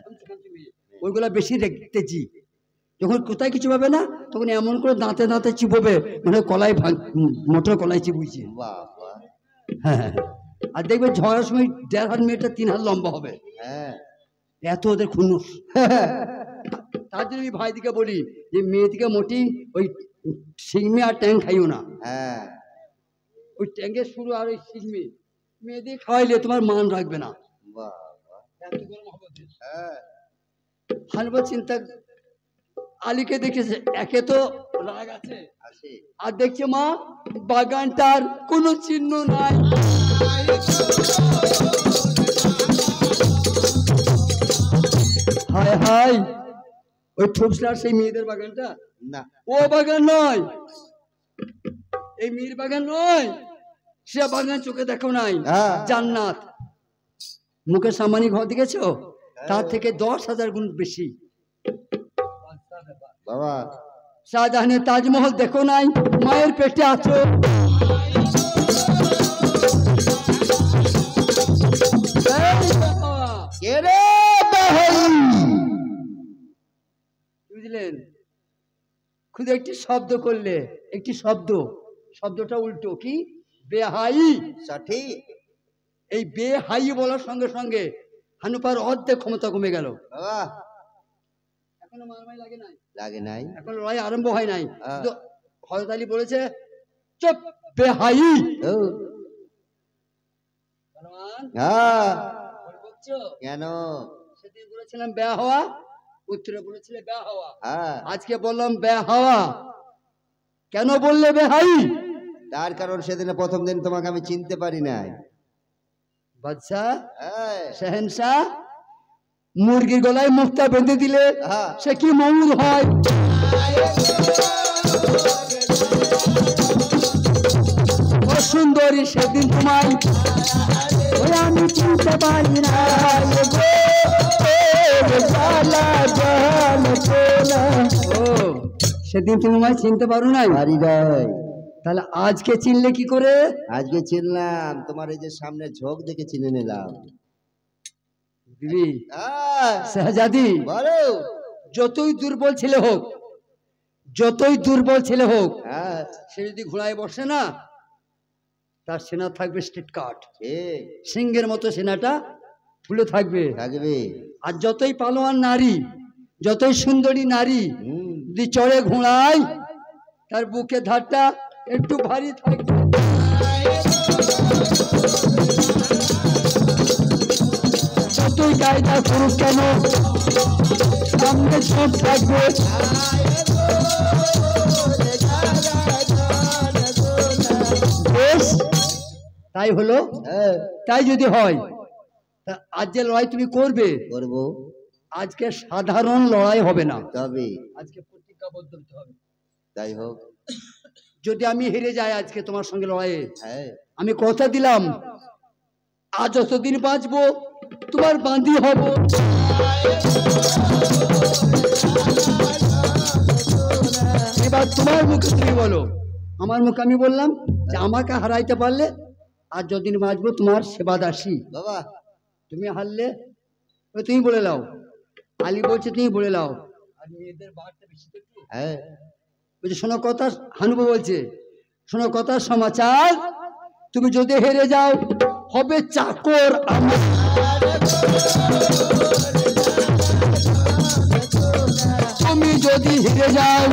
খামচে খামচে মেয়ে, ওইগুলা বেশি দেখতেছি। যখন কোথায় কিছু পাবে না তখন এমন করে দাঁতে দাঁতে চিবোবে, মানে কলাই মোটর কলাই চিবুইছে। হ্যাঁ, আর দেখবে ঝড়ের সময় 1.5 হাত মেয়েটা 3 হাত লম্বা হবে, এত ওদের খুনুস। তার জন্য আমি ভাইদিকে বলি যে মেয়েদিকে মোটি ওই সিংমি আর ট্যাং খাইও না। ওই ট্যাঙ্কের শুরু আর ওই সিংমি মেয়েদের খাওয়াইলে তোমার মান রাখবে না। হানুবা চিন্তা, আলীকে দেখেছে একে তো রাগ আছে, আর দেখছে মা বাগানটার কোনো চিহ্ন নাই। হায় হায়, ওই থুপসলার সেই মেয়েদের বাগানটা না, ও বাগান নয়, এই মেয়ের বাগান নয়, সে বাগান চোখে দেখো নাই, জান্নাত। মুখের সামানি ঘর দেখেছো, তার থেকে 10,000 গুণ বেশি। বাবা শাহজাহানের তাজমহল দেখো নাই, মায়ের পেটে আছো। বুঝলেন? খুদে একটি শব্দ করলে, একটি শব্দটা উল্টো কি? বেহাই। সঠিক। এই বেহাই বলার সঙ্গে সঙ্গে হানুপার অর্ধেক ক্ষমতা কমে গেল। এখনো মারামারি লাগে নাই, লাগে নাই, এখন লড়াই আরম্ভ হয় নাই। হযরত আলী বলেছে চুপ বেহাই। কেন? সেদিন বলেছিলাম বেয়া হওয়া, উত্তরে বলেছিলে বেয়া হওয়া, আজকে বললাম বেয়া হওয়া। কেন বললে বেহাই? তার কারণ সেদিনে প্রথম দিন তোমাকে আমি চিনতে পারি নাই। বাদশাহ, শাহেনশাহ, মুরগির গলায় মুক্তা বেঁধে দিলে সে কি ময়ূর হয়? সুন্দরী সেদিন তোমায় আমি চিনতে পারি না। সেদিন তুমি আমায় চিনতে পারো নাই? পারি নাই। তাহলে আজকে চিনলে কি করে? আজকে চিনলাম, তোমার এই যে সামনে ঝোঁক দেখে চিনে নিলাম। দিদি শাহজাদি বলো, যতই দুর্বল ছেলে হোক, যতই দুর্বল ছেলে হোক, সে যদি ঘোড়ায় বসে না, তার সেনা থাকবে স্ট্রেট কাট, সিংহের মতো সেনাটা ফুলে থাকবে। আর যতই পালোয়ান নারী, যতই সুন্দরী নারী যদি চড়ে ঘোড়ায়, তার বুকের ধারটা একটু ভারী থাকবে। যতই গায়িকা করুক কেন, সামনে ঝোঁক থাকবে। তাই হলো, তাই যদি হয়, আজ যে লড়াই তুমি করবে, করবো, আজকে সাধারণ লড়াই হবে না, তবে আজকে প্রতিজ্ঞাবদ্ধ হতে হবে। তাই হোক। যদি আমি হেরে যাই আজকে তোমার সঙ্গে লড়াইয়ে, আমি কথা দিলাম আজ যতদিন বাঁচবো তোমার বাঁধি হব। এবার তোমার মুখে তুমি বলো, আমার মুখে আমি বললাম যে আমাকে হারাইতে পারলে আর যতদিন বাঁচবো তোমার সেবাদাসী। বাবা তুমি হারলে তুমি বলে লাও। আলী বলছে তুমি বলে লাও। আর মেয়েদের বাড়তে বেশি দেখো। বলছে শোনো কথা, হানুবা বলছে শোনো কথার সমাচার, তুমি যদি হেরে যাও হবে চাকর আমার। তুমি যদি হেরে যাও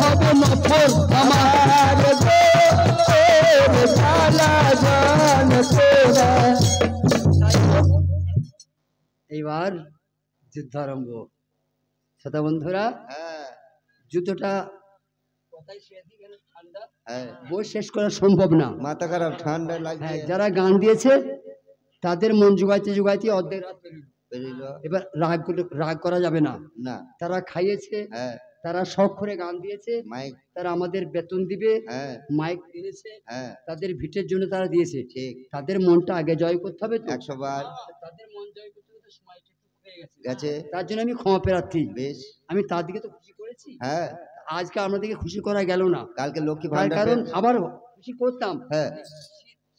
হবে নফর আমার এইবার যুদ্ধ আরম্ভ। শ্রোতা বন্ধুরা, যুদ্ধটা বই শেষ করা সম্ভব না, মাথা খারাপ, ঠান্ডা লাগছে। যারা গান দিয়েছে তাদের মন জোগাইতে জোগাইতে অর্ধেক রাত পেরিল। এবার রাগ করা যাবে না। তারা খাইয়েছে, তারা শখ করে গান দিয়েছে, তারা আমাদের বেতন দিবে, মাইক কিনেছে, তাদের ভিটের জন্য তারা দিয়েছে। তাদের মনটা আগে জয় করতে হবে তো 100 বার। তাদের মন জয় করতে করতে সময়টা হয়ে গেছে, তার জন্য আমি ক্ষমা প্রার্থী। বেশ, আমি তার দিকে তো খুশি করেছি। আজকে আমাদেরকে খুশি করা গেল না, কালকে লক্ষ্মী ভান্ডার, কারণ আবার খুশি করতাম,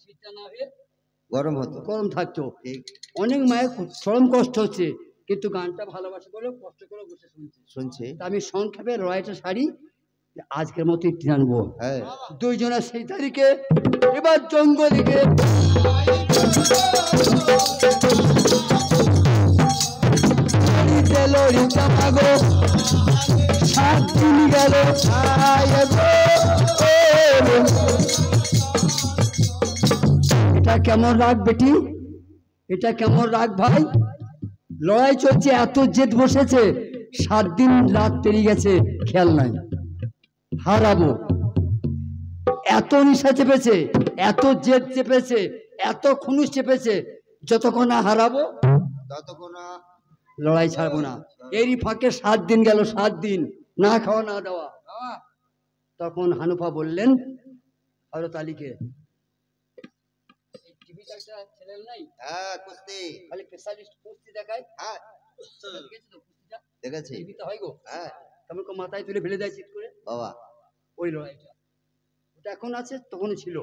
শীতটা না হয়ে গরম হতো, গরম থাকতো। অনেক মায়ের চরম কষ্ট হচ্ছে, কিন্তু গানটা ভালোবাসে বলে কষ্ট করে বসে শুনছে। আমি সংক্ষেপে লড়াইটা সারি, আজকের মতো একটি জানবো। দুইজনের সেই তারিখে এবার জঙ্গলিকে লড়িতে 7 দিন গেল। এটা কেমন রাগ বেটি, এটা কেমন রাগ ভাই? লড়াই চলছে, এত জেদ বসেছে, 7 দিন রাত পেরিয়ে গেছে, খেয়াল নাই, হারাবো। এত নিশা চেপেছে, এত জেদ চেপেছে, এত খুনুস চেপেছে, যতক্ষণ না হারাবো ততক্ষণ লড়াই ছাড়বো না। এরই ফাঁকে 7 দিন গেল, 7 দিন না খাওয়া না দেওয়া। তখন হানুফা বললেন হযরত আলীকে, মাথায় তুলে ফেলে দেয় চিৎ করে বাবা। ওই লড়াইটা ওটা এখন আছে, তখনও ছিল,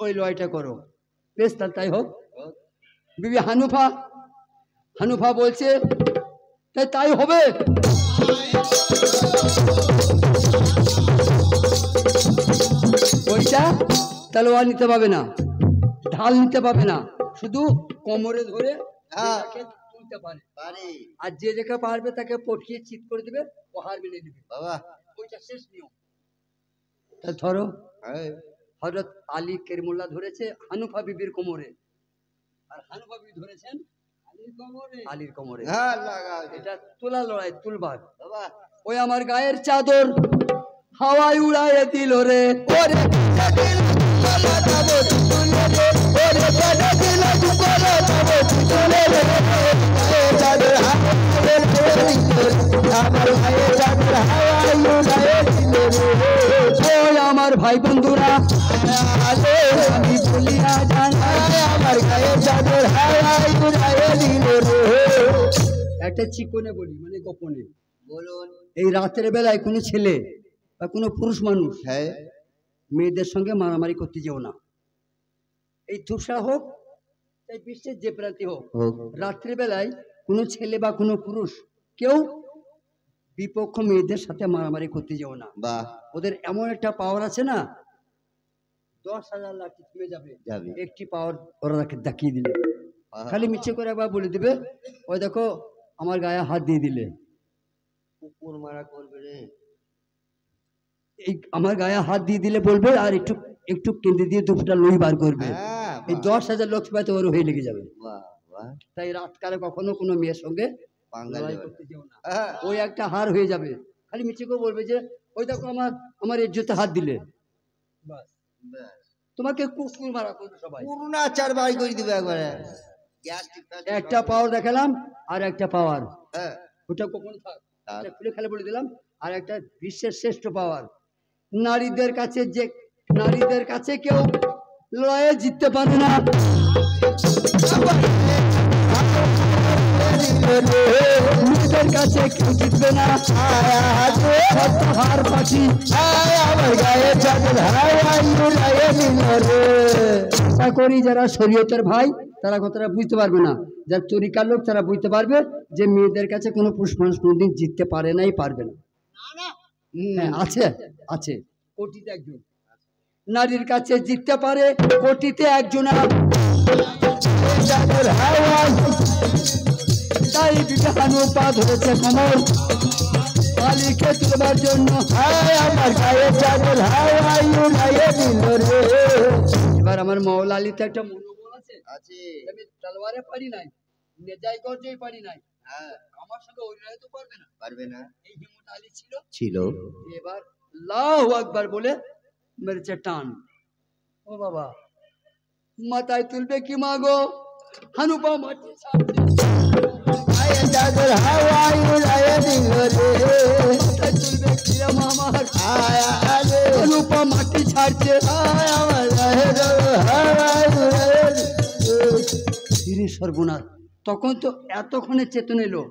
ওই লড়াইটা করো। বেশ, তাই হোক। বিবি হানুফা বলছে তাই হবে। ওইটা তলোয়ার নিতে পাবে না, ঢাল নিতে পাবে না, শুধু কোমরে ধরে তুলতে পারে, আর যে যেটা পারবে তাকে পটিয়ে চিৎ করে দেবে, ও হার মেনে দিবে বাবা। ওইটা শেষ নিয়ম। ধরো, হযরত আলী কেরমুল্লাহ ধরেছে হানুফা বিবির কোমরে, আর হানুফা বিবি ধরেছেন আলীর কোমরে। এটা তোলা লড়াই, তুলবার বাবা। ওই আমার গায়ের চাদর হাওয়ায় উড়ায় দিল রে, ওরে আমার ভাই বন্ধুরা, আমি বলিয়া জানাই আমার গায়ের চাদর হাওয়ায় উড়ায় দিল রে। একটা চিকনে বলি, মানে গোপনে বলুন, এই রাতের বেলায় কোনো ছেলে বা কোনো পুরুষ মানুষ মেয়েদের সঙ্গে মারামারি করতে যেও না। এই ধূপসা হোক, এই বিশ্বের যে প্রান্তি হোক, রাত্রি বেলায় কোনো ছেলে বা কোনো পুরুষ কেউ বিপক্ষ মেয়েদের সাথে মারামারি করতে যেও না। ওদের এমন একটা পাওয়ার আছে না, 10,000 লাঠি থেমে যাবে, একটি পাওয়ার ওরা দেখিয়ে দিলে। খালি মিছে করে একবার বলে দিবে, ওই দেখো আমার গায়ে হাত দিয়ে দিলে, কুকুর মারা করবে রে, এই আমার গায়ে হাত দিয়ে দিলে বলবে, আর একটু একটু কেন্দ্রে দিয়ে দুপুরটা লই বার করবে। এই 10,000 লোক পাইতে ওর হয়ে লেগে যাবে। তাই রাতকালে কখনো কোনো মেয়ের সঙ্গে লড়াই করতে যেও না, ওই একটা হার হয়ে যাবে। খালি মিছে করে বলবে যে ওই দেখো আমার ইজ্জতে হাত দিলে, তোমাকে কুকুর মারা করবে, সবাই পুরোনা 4 বাই করে দিবে একবারে। একটা পাওয়ার দেখালাম, আর একটা পাওয়ার, ওটা কখন থাক খুলে খেলে বলে দিলাম। আর একটা বিশ্বের শ্রেষ্ঠ পাওয়ার, নারীদের কাছে কেউ লড়াইয়ে জিততে পারে না। মেয়েদের কাছে কেউ জিতবে না, হার পাখি আমার গায়ে চাদর হাওয়ায় করি। যারা শরীয়তের ভাই তারা কথাটা বুঝতে পারবে না, যারা তরিকার লোক তারা বুঝতে পারবে যে মেয়েদের কাছে কোনো পুরুষ মানুষ কোনোদিন জিততে পারে নাই, পারবে না। হ্যাঁ, আছে কোটিতে একজন নারীর কাছে জিততে পারে, কোটিতে একজন। চাদর হাওয়ায় তাই বিবেকানু পা ধরেছে কোমর আলীকে তুলবার জন্য। হায় আমার গায়ে চাদর হাওয়ায় উড়াইয়ে দিল রে। এবার আমার মৌলা আলীতে একটা মনোবল আছে, আছে আমি তলোয়ারে পারি নাই, নেজাই গর্জেই পারি নাই, হ্যাঁ আমার সঙ্গে অভিনয় তো পারবে না, পারবে না। এই হিম্মত আলী ছিল। ছিল এবার আল্লাহু আকবার বলে মেরেছে টান। ও বাবা, মাথায় তুলবে কি মাগো, হানুপা মাটি ছাড়ছে। গায়ে চাদর হাওয়ায় উড়াইয়ে দিল রে। মাথায় তুলবে কি আমার, আয় আলে হানুপা মাটি ছাড়ছে। আয় আমার গায়ে চাদর হাওয়ায় উড়াইয়ে দিল রে। ধীরে সর্বনাশ, তখন তো এতক্ষণে চেতন এলো,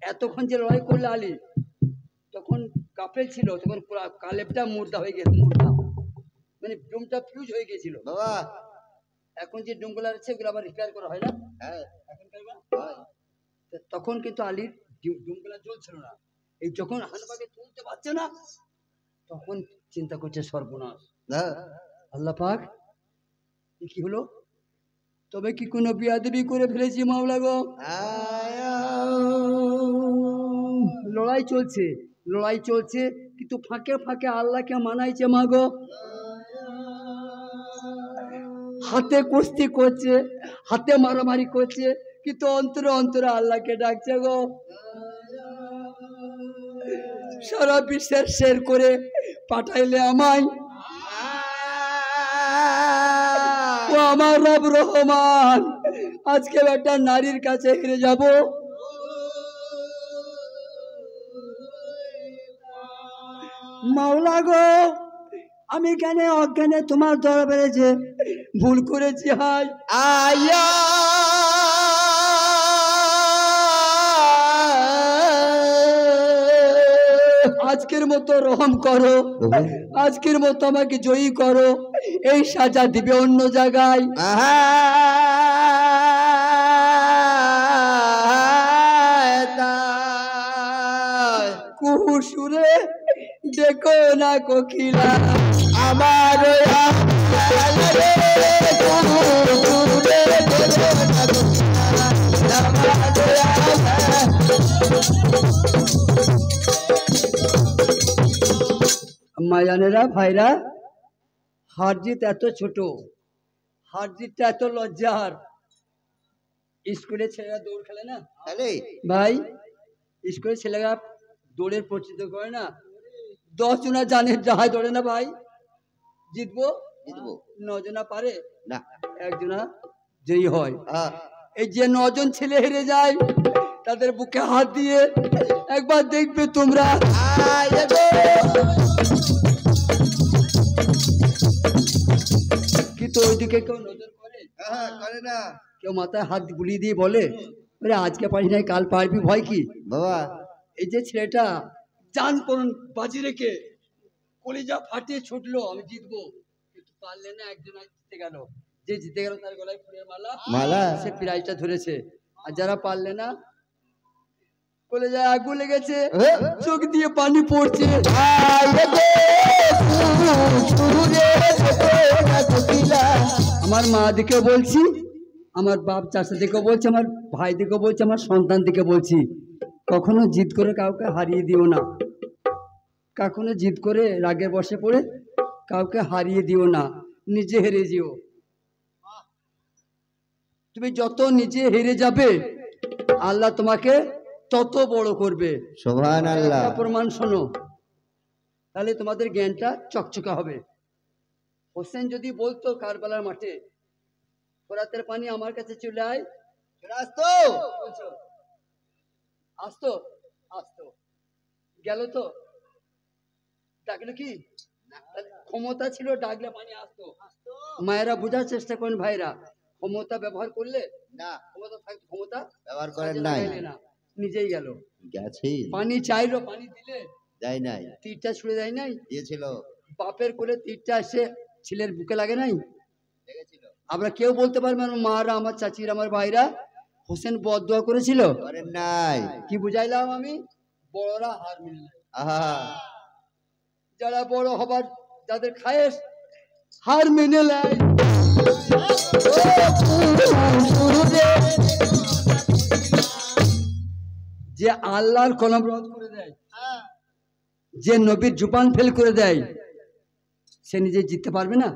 এতক্ষণ যে লড়াই করলে আলী, তখন কাপেল ছিল, তখন পুরো কালেবটা মুর্দা হয়ে গেছে, মুর্দা মানে ডুমটা ফিউজ হয়ে গেছিল। বাবা এখন যে ডুমগুলো আছে ওগুলো আবার রিপেয়ার করা হয় না, হ্যাঁ এখন তখন কিন্তু আলীর ডুমগুলা জ্বলছিল না। এই যখন হানুমাকে তুলতে পারছে না, তখন চিন্তা করছে সর্বনাশ, আল্লাহ পাক এ কি হলো, তবে কি কোনো বিয়াদবি করে ফেলেছি মাওলা গো। লড়াই চলছে, লড়াই চলছে, কিন্তু ফাঁকে ফাঁকে আল্লাহকে মানাইছে মাগো। হাতে কুস্তি করছে, হাতে মারামারি করছে, কিন্তু অন্তরে অন্তরে আল্লাহকে ডাকছে গো। সারা বিশ্বের শের করে পাঠাইলে আমায়, ও আমার রব রহমান, আজকে একটা নারীর কাছে হেরে যাব। মাওলা গো, আমি কেন অজ্ঞানে তোমার দরবারে যে ভুল করেছি, হাই আয়া আজকের মতো রহম করো, আজকের মতো আমাকে জয়ী করো, এই সাজা দিবে অন্য জায়গায়। কুহু সুরে দেখো না কোকিলা আমার মায়ানেরা ভাইরা, হার জিত এত ছোট, হার জিতটা এত লজ্জার। স্কুলে ছেলেরা দৌড় খেলে না ভাই, স্কুলে ছেলেরা দৌড়ের প্রচিত করে না, 10 জনা জানে যাহাই দৌড়ে না ভাই, জিতবো 9 জনা পারে না, 1 জনা জয়ী হয়। এই যে 9 জন ছেলে হেরে যায়, তাদের বুকে হাত দিয়ে একবার দেখবে তোমরা। কিন্তু ওইদিকে কেউ নজর করে না, কেউ মাথায় হাত বুলিয়ে দিয়ে বলে, আরে আজকে পারি নাই কাল পারবি, ভয় কি বাবা। এই যে ছেলেটা জান করুন বাজি রেখে কলিজা ফাটিয়ে ছুটলো, আমি জিতবো, কিন্তু পারলে না, একজন জিতে গেল, যে জিতে গেল তার গলায় ফুলের মালা, সে প্রাইজটা ধরেছে। আর যারা পারলে না, কলিজায় আগুন লেগেছে, চোখ দিয়ে পানি পড়ছে। আমার মা দিকে বলছি, আমার বাপ চাষা দিকে বলছি, আমার ভাই দিকে বলছি, আমার সন্তান দিকে বলছি, কখনো জিদ করে কাউকে হারিয়ে দিও না, কখনো জিদ করে রাগে বসে পড়ে কাউকে হারিয়ে দিও না, নিজে হেরে যেও। তুমি যত নিজে হেরে যাবে, আল্লাহ তোমাকে তত বড় করবে। সুবহানাল্লাহ। প্রমাণ শোনো, তাহলে তোমাদের জ্ঞানটা চকচকা হবে। হোসেন যদি বলতো কারবালার মাঠে, ফোরাতের পানি আমার কাছে চলে আয়, আসতো আসতো আসতো, গেল তো, ডাকলে কি, ক্ষমতা ছিল, ডাকলে পানি আসতো। মায়েরা বোঝার চেষ্টা করেন ভাইরা, ক্ষমতা ব্যবহার করলে না, ক্ষমতা থাকতো, ক্ষমতা ব্যবহার করেন নাই, না, নিজেই গেল। গেছে পানি চাইলো, পানি দিলে যায় নাই, তীরটা ছুড়ে দেয় নাই, দিয়েছিল, বাপের কোলে তীরটা এসে ছেলের বুকে লাগে নাই, আমরা কেউ বলতে পারবো না মারা, আমার চাচিরা, আমার ভাইরা হোসেন বদদোয়া করেছিল করেন নাই। কি বুঝাইলাম আমি, বড়রা হার মিললে, যারা বড় হবার, যাদের খায়েশ, হার মেনে নেয়। যে আল্লাহর কলম রদ করে দেয়, যে নবীর জুবান ফেল করে দেয়, সে নিজে জিততে পারবে না।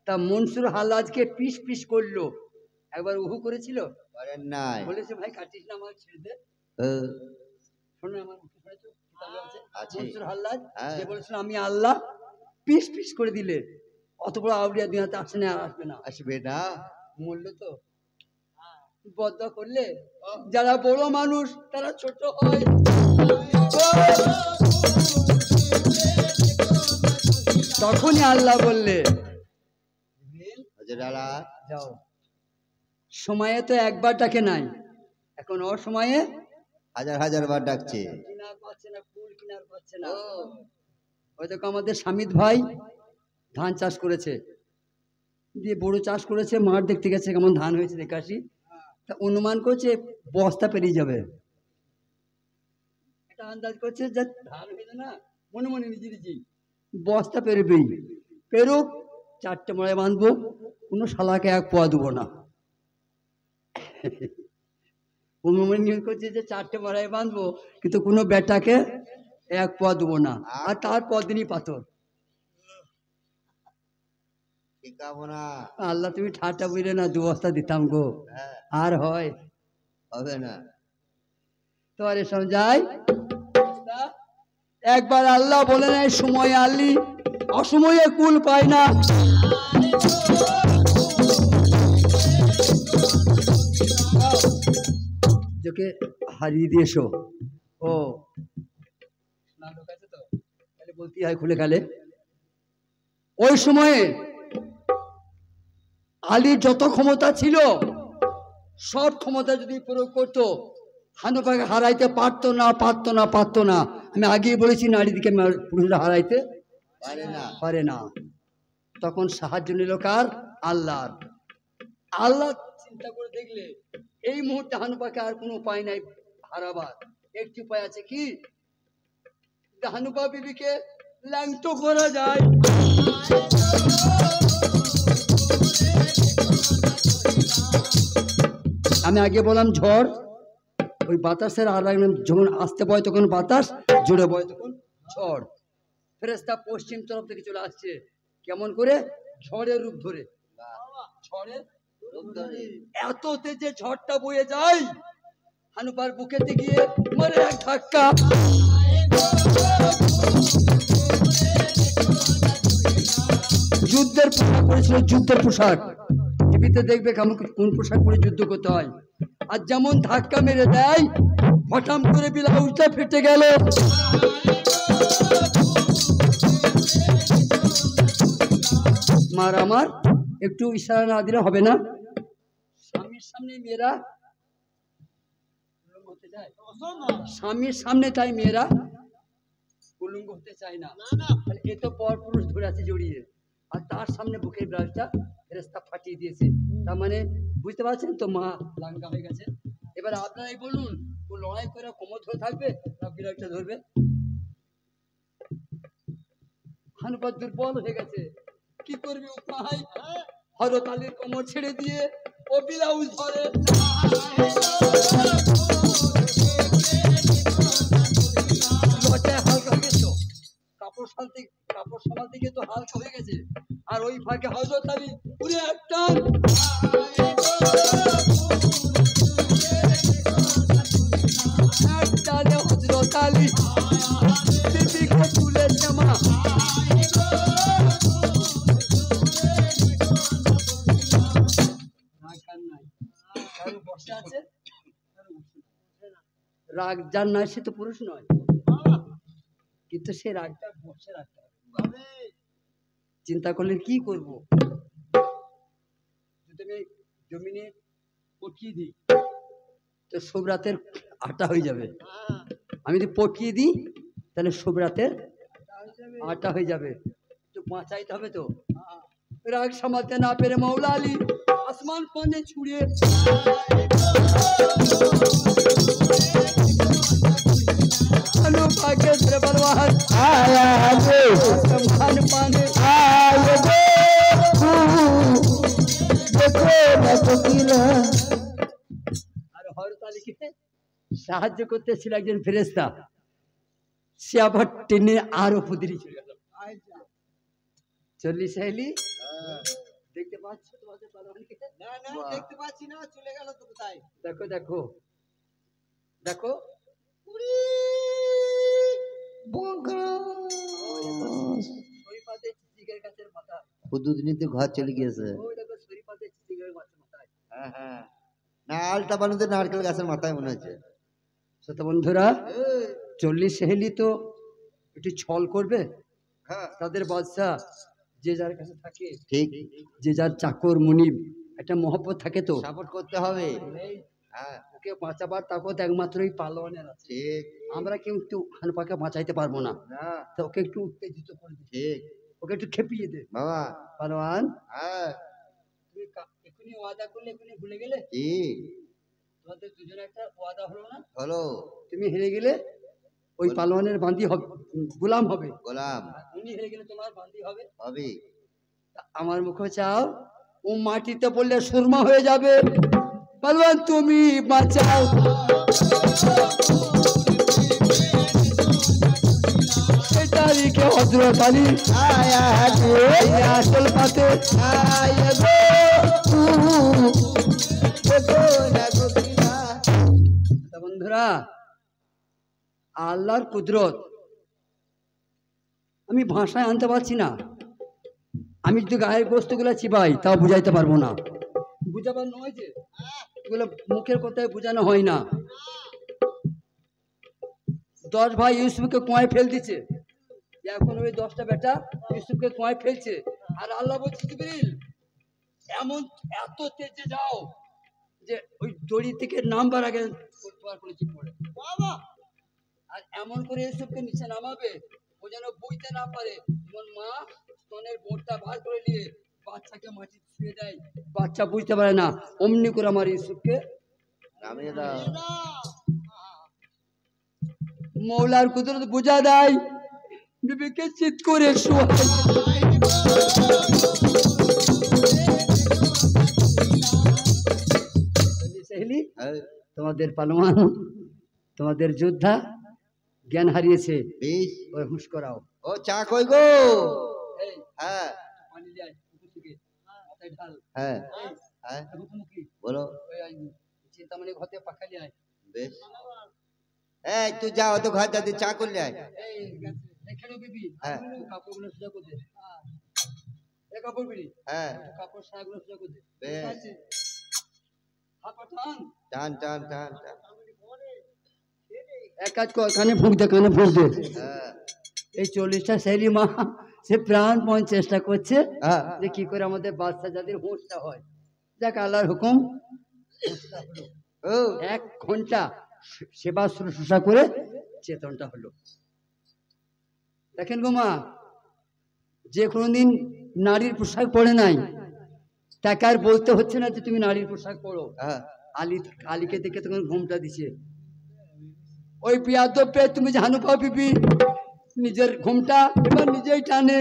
তা মনসুর হাল্লাজকে পিস পিস করলো, একবার উহু করেছিল, বলেছে ভাই কাটিস না, আমার ছেড়ে দে। শোনো আমার মনসুর হাল্লাজ যে বলেছিল আমি আল্লাহ, পিস পিস করে দিলে অত বড় আউলিয়া দুনিয়াতে আসে না, আর আসবে না, আসবে না, মরলো তো। বদয়া করলে যারা বড় মানুষ তারা ছোট হয়। তখনই আল্লাহ বললে যাও, সময়ে তো একবার ডাকে নাই, এখন অসময়ে হাজার হাজার বার ডাকছে। কিনার পাচ্ছে না, ফুল কিনার পাচ্ছে না। হয়তো আমাদের স্বামীর ভাই ধান চাষ করেছে, দিয়ে বড় চাষ করেছে, মাঠ দেখতে গেছে কেমন ধান হয়েছে দেখে আসি। তা অনুমান করছে বস্তা পেরিয়ে যাবে, এটা আন্দাজ করছে যে ধান হয়েছে না, মনে মনে নিজে নিজে বস্তা পেরোবেই, পেরুক, 4টে মড়ায় বাঁধবো, কোনো শালাকে এক পোয়া দেবো না। অনুমান করছে যে 4টে মড়ায় বাঁধবো, কিন্তু কোনো বেটাকে এক পোয়া দেবো না। আর তার পরদিনই পাথর। আল্লাহ তুমি ঠাট্টা বুঝলে না, 2 বস্তা দিতাম গো, আর হয় হবে না। তোমার সমঝাই একবার আল্লাহ বলে নেয় সময় আল্লি, অসময়ে কুল পায় না। যাকে হারিয়ে দিয়েছো, ও বলতে হয় খুলে গেলে, ওই সময়ে আলীর যত ক্ষমতা ছিল সব ক্ষমতা যদি প্রয়োগ করতো, হানুফাকে হারাইতে পারতো না, পারতো না, পারতো না। আমি আগেই বলেছি নারীদিকে পুরুষরা হারাইতে পারে না। তখন সাহায্য নিল কার? আল্লাহর। আল্লাহ চিন্তা করে দেখলে এই মুহূর্তে হানুফাকে আর কোনো উপায় নাই হারাবার, একটি উপায় আছে কি, হানুফা বিবিকে ল্যাংটো করা যায়। আমি আগে বললাম ঝড়, ওই বাতাসের আর যখন আসতে বয় তখন বাতাস, জোরে বয় তখন ঝড়। ফেরেশতা পশ্চিম তরফ থেকে চলে আসছে, কেমন করে? ঝড়ের রূপ ধরে। ঝড়ের রূপ ধরে এত তেজে ঝড়টা বয়ে যায়, হানুফার বুকেতে গিয়ে মারে এক ধাক্কা। যুদ্ধের পোশাক পরেছিল, যুদ্ধের পোশাক। টিভিতে দেখবে কোন পোশাক পরে যুদ্ধ করতে হয়। আর যেমন ধাক্কা মেরে দেয়, হঠাৎ করে ব্লাউজটা ফেটে গেল। মার আমার একটু ইশারা না দিলে হবে না। স্বামীর সামনে মেয়েরা স্বামীর সামনে তাই মেয়েরা উলঙ্গ হতে চায় না। এ তো পর পুরুষ ধরে আছে জড়িয়ে, আর তার সামনে বুকের ব্লাউজটা ফেরেশতা ফাটিয়ে দিয়েছে। তার মানে বুঝতে পারছেন তো, মা লাঙ্গা হয়ে গেছে। এবার আপনারাই বলুন, ও লড়াই করে কোমর ধরে থাকবে না ব্লাউজটা ধরবে? হানুফা দুর্বল হয়ে গেছে, কি করবে উপায়? হযরত আলীর কোমর ছেড়ে দিয়ে ও ব্লাউজ ধরে। কাপড় সামাল থেকে তো হালকা হয়ে গেছে, আর ওই ফাঁকে হযরত আলী পুরো একটা হযরত আলী বিবিকে তুলে জামা রাগ যার নয় সে তো পুরুষ নয়, কিন্তু সে রাগটা বসে রাখতে হবে। চিন্তা করলে কি করবো, যদি আমি জমিনে পটিয়ে দিই তো শুভরাতের আটা হয়ে যাবে, আমি যদি পটিয়ে দিই তাহলে শুভরাতের আটা হয়ে যাবে। তো বাঁচাইতে হবে তো। রাগ সামালতে না পেরে মৌলা আলী আসমান পানে ছুড়ে পানে না কোকিলা। আর হরতালিকে সাহায্য করতেছিল একজন ফেরেশতা, সে আবার টেনে আরো ফুদিরি চলে গেল। 40 সাহেলি দেখতে পাচ্ছ তোমাদের পালোয়ানকে? না না দেখতে পাচ্ছি না, চলে গেল তো কোথায়? দেখো দেখো দেখো, ঘর চলে গিয়েছে। না আলটা বানুতে নারকেল গাছের মাথায় মনে হচ্ছে। ছোট বন্ধুরা, 40 সেহেলি তো একটু ছল করবে। তাদের বাদশা যে যার কাছে থাকে, ঠিক, যে যার চাকর মুনিব, একটা মহব্বত থাকে, তো সাপোর্ট করতে হবে। ওকে বাঁচাবার তাকত একমাত্রই পালোয়ানের আছে। ঠিক, আমরা কেউ একটু হানপাকে বাঁচাইতে পারবো না, তো ওকে একটু উত্তেজিত করে দে। ঠিক, ওকে একটু খেপিয়ে দে বাবা। পালোয়ান, তুমি এখনই ওয়াদা করলে এখনই ভুলে গেলে? তোমাদের দুজনে একটা ওয়াদা হলো না? হলো। তুমি হেরে গেলে ওই পালোয়ানের বান্দি হবে, গোলাম হবে। গোলাম। উনি হেরে গেলে তোমার বান্দি হবে। হবে। আমার মুখে চাও, ও মাটিতে পড়লে সুরমা হয়ে যাবে। পালোয়ান তুমি বাঁচাও। তারিখে হযরত আলী আসল পাতে বন্ধুরা, আল্লাহর কুদরত আমি ভাষায় আনতে পারছি না। আমি যদি গায়ের বস্তুগুলো চিবাই তাও বুঝাইতে পারবো না। বুঝাবার নয় যে এগুলো মুখের কথায় বোঝানো হয় না। 10 ভাই ইউসুফকে কুয়ায় ফেল দিচ্ছে, এখন ওই 10টা বেটা ইউসুফকে কুয়ায় ফেলছে। আর আল্লাহ বলছে, জিবরিল এমন এত তেজে যাও যে ওই দড়ি থেকে নামবার আগে তোমার কোনো চিপ পড়ে। আর এমন করে ইউসুফকে নিচে নামাবে ও যেন বুঝতে না পারে। যেমন মা স্তনের বোর্ডটা বার করে নিয়ে বাচ্চাকে মাটি ছুঁয়ে দেয়, বাচ্চা বুঝতে পারে না, অমনি করে আমার ইউসুফকে নামিয়ে দাও। মৌলার কুদরত বুঝা দেয়, বিবিকে চিৎ করে তোমাদের পালোয়ান, তোমাদের যোদ্ধা জ্ঞান হারিয়েছে, ওই হুঁশ করাও। ও চা কই গো? হ্যাঁ পানি যায় মাথায় ঢাল। হ্যাঁ হ্যাঁ বলো। চিন্তামণি ঘরে পাখালি আয়। বেশ, এই তুই যাও তো ঘর যাতে চা করলে আয়। এখানে বিবি কাপড়গুলো সোজা করে দে। কাপড় বিড়ি, হ্যাঁ কাপড় সাগুলো সোজা করে দে। বেশ, টান টান টান টান। এক কাজ কর, কানে ফুঁক দে, কানে ফুঁক দে। এই 40টা সেহেলি মা সে প্রাণপণ চেষ্টা করছে যে কি করে আমাদের বাচ্চা যাদের হোঁশটা হয়। যাক, আল্লাহর হুকুম, 1 ঘন্টা সেবা শুশ্রূষা করে চেতনটা হলো। দেখেন গো মা, যে কোনোদিন নারীর পোশাক পরে নাই তাকে আর বলতে হচ্ছে না যে তুমি নারীর পোশাক পরো। আলীকে দেখে তখন ঘুমটা দিছে। ওই বিয়াদব পে তুমি জানো পাও বিবি, নিজের ঘুমটা এবার নিজেই টানে।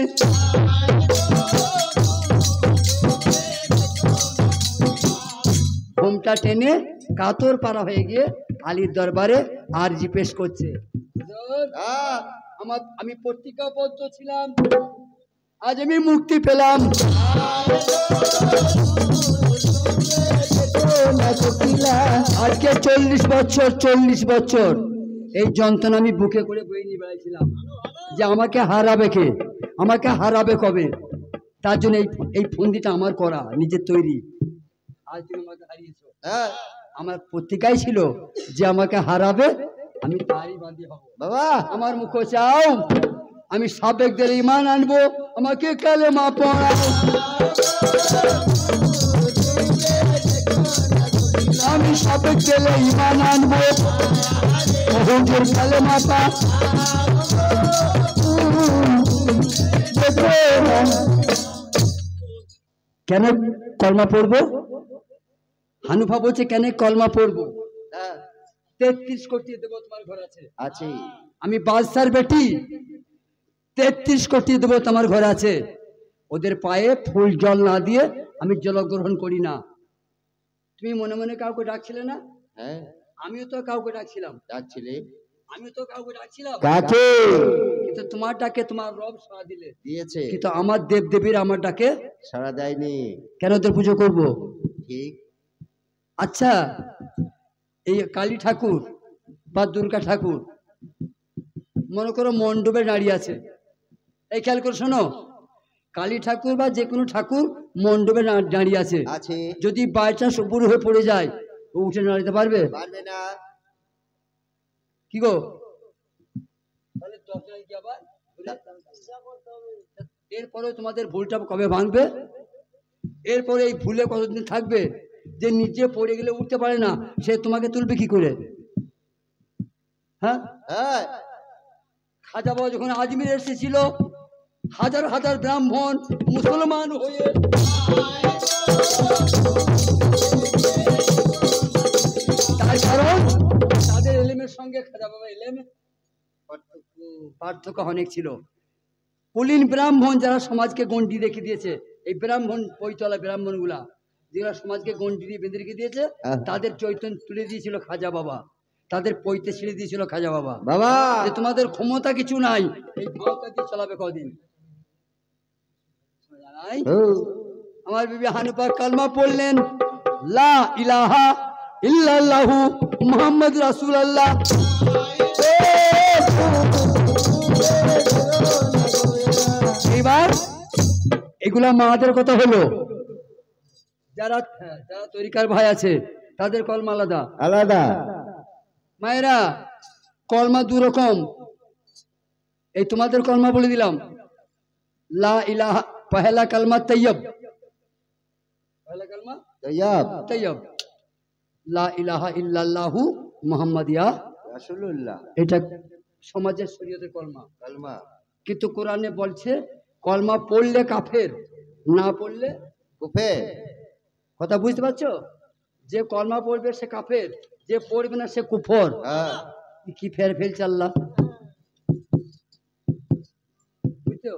ঘুমটা টেনে কাতর পারা হয়ে গিয়ে আলীর দরবারে আরজি পেশ করছে। আমি পত্রিকাবদ্ধ ছিলাম, আজ আমি মুক্তি পেলাম। আজকে 40 বছর এই যন্ত্রণা আমি বুকে করে বয়ে নিয়ে বেড়াইছিলাম যে আমাকে হারাবে কে, আমাকে হারাবে কবে। তার জন্য এই ফন্দিটা আমার করা, নিজের তৈরি। আজ তুমি আমাকে হারিয়েছ। আমার পত্রিকায় ছিল যে আমাকে হারাবে, আমি তারই বাদী হব। বাবা আমার মুখে চাও, আমি সাবেকদের ঈমান আনবো, আমাকে কালেমা পড়াও। আমি সাবেকদের ঈমান আনবো, ওদের কালেমা পা। কেন কলমা পড়বো? হানুফা বলছে কেন কলমা পড়বো? 33 কোটি দেবো, তোমার ঘর আছে? আছে। আমি বাদশার বেটি, 33 কোটি দেবো, তোমার ঘর আছে। ওদের পায়ে ফুল জল না দিয়ে আমি জলগ্রহণ করি না। তুমি মনে মনে কাউকে ডাকছিলে না? হ্যাঁ, আমিও তো কাউকে ডাকছিলাম। ডাকছিলে? আমিও তো কাউকে ডাকছিলাম। কাকে? কিন্তু তোমার ডাকে তোমার রব সাড়া দিয়েছে, কিন্তু আমার দেব দেবীর আমার ডাকে সাড়া দেয়নি। কেন ওদের পুজো করব? ঠিক। আচ্ছা, এই কালী ঠাকুর বা দুর্গা ঠাকুর মনে করো মণ্ডপে দাঁড়িয়ে আছে, এই খেয়াল করে শোনো, কালী ঠাকুর বা যে কোনো ঠাকুর মণ্ডপে দাঁড়িয়ে আছে, যদি বাই চান্স উপর হয়ে পড়ে যায় ও উঠে দাঁড়াতে পারবে? পারবে না। কি গো, এরপরে তোমাদের ভুলটা কবে ভাঙবে? এরপরে এই ভুলে কতদিন থাকবে? যে নিচে পড়ে গেলে উঠতে পারে না, সে তোমাকে তুলবে কি করে? হ্যাঁ, খাজা বাবা যখন আজমির এসেছিল, হাজার হাজার ব্রাহ্মণ মুসলমান হয়ে তার কারণ তাদের এলেমের সঙ্গে খাজা বাবা এলেমের পার্থক্য অনেক ছিল। কুলীন ব্রাহ্মণ যারা সমাজকে গণ্ডি রেখে দিয়েছে, এই ব্রাহ্মণ পৈতলা ব্রাহ্মণ গুলা যারা সমাজকে গণ্ডি দিয়ে বেঁধে রেখে দিয়েছে, তাদের চৈতন্য তুলে দিয়েছিল খাজা বাবা, তাদের পৈতে ছিঁড়ে দিয়েছিল খাজা বাবা। বাবা যে তোমাদের ক্ষমতা কিছু নাই, এই ক্ষমতা দিয়ে চালাবে কদিন? আমার বিবি হানিফা কালমা পড়লেন, লা ইলাহা ইল্লাল্লাহু মুহাম্মদ রাসূলুল্লাহ। এবার এগুলা মাদের কথা হলো, যারা যারা তরিকার ভাই আছে তাদের কলমা আলাদা আলাদা। মায়েরা কলমা দু রকম, এই তোমাদের কলমা বলে দিলাম, লা ইলাহা পহেলা কলমা তৈয়ব, পহেলা কলমা তৈয়ব তৈয়ব, লা ইলাহা ইল্লাল্লাহু মুহাম্মাদিয়া রাসূলুল্লাহ, এটা সমাজের শরীয়তের কলমা কলমা। কিন্তু কোরআনে বলছে কলমা পড়লে কাফের, না পড়লে কুফর। কথা বুঝতে পারছো? যে কলমা পড়বে সে কাফের, যে পড়বে না সে কুফর। কি ফের ফেল চাল্লা, বুঝছো?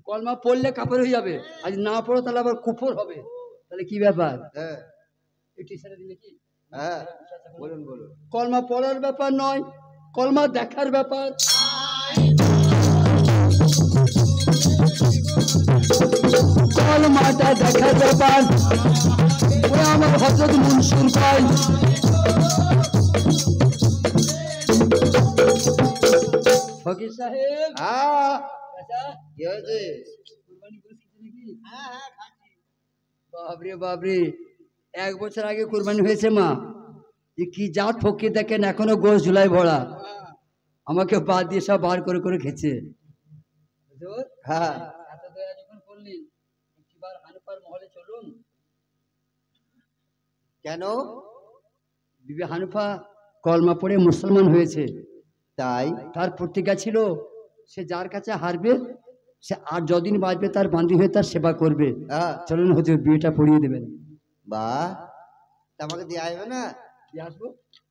কলমা পড়লে কাফের হয়ে যাবে, আর না পড়ো তাহলে আবার কুফর হবে। তাহলে কি ব্যাপার? বলুন বলুন। কলমা পড়ার ব্যাপার নয়, কলমা দেখার ব্যাপার। কলমাটা দেখার ব্যাপার। ওই আমার হযরত মনসুর ভাই ফকির সাহেব, বাবরে বাবরে, 1 বছর আগে কুরবানি হয়েছে মা। কি জাত ফকির দেখেন, এখনো গোশ ঝুলাই ভরা, আমাকে বাদ দিয়ে সব বার করে করে খেছে। কেন? বিবি হানিফা কলমা পড়ে মুসলমান হয়েছে, তাই তার প্রতিজ্ঞা ছিল সে যার কাছে হারবে সে আর যদিন বাঁচবে তার বান্দি হয়ে তার সেবা করবে। চলুন হচ্ছে বিয়েটা পড়িয়ে দেবেন। বা আমাকে দিয়ে আসবে না? দিয়ে আসবো,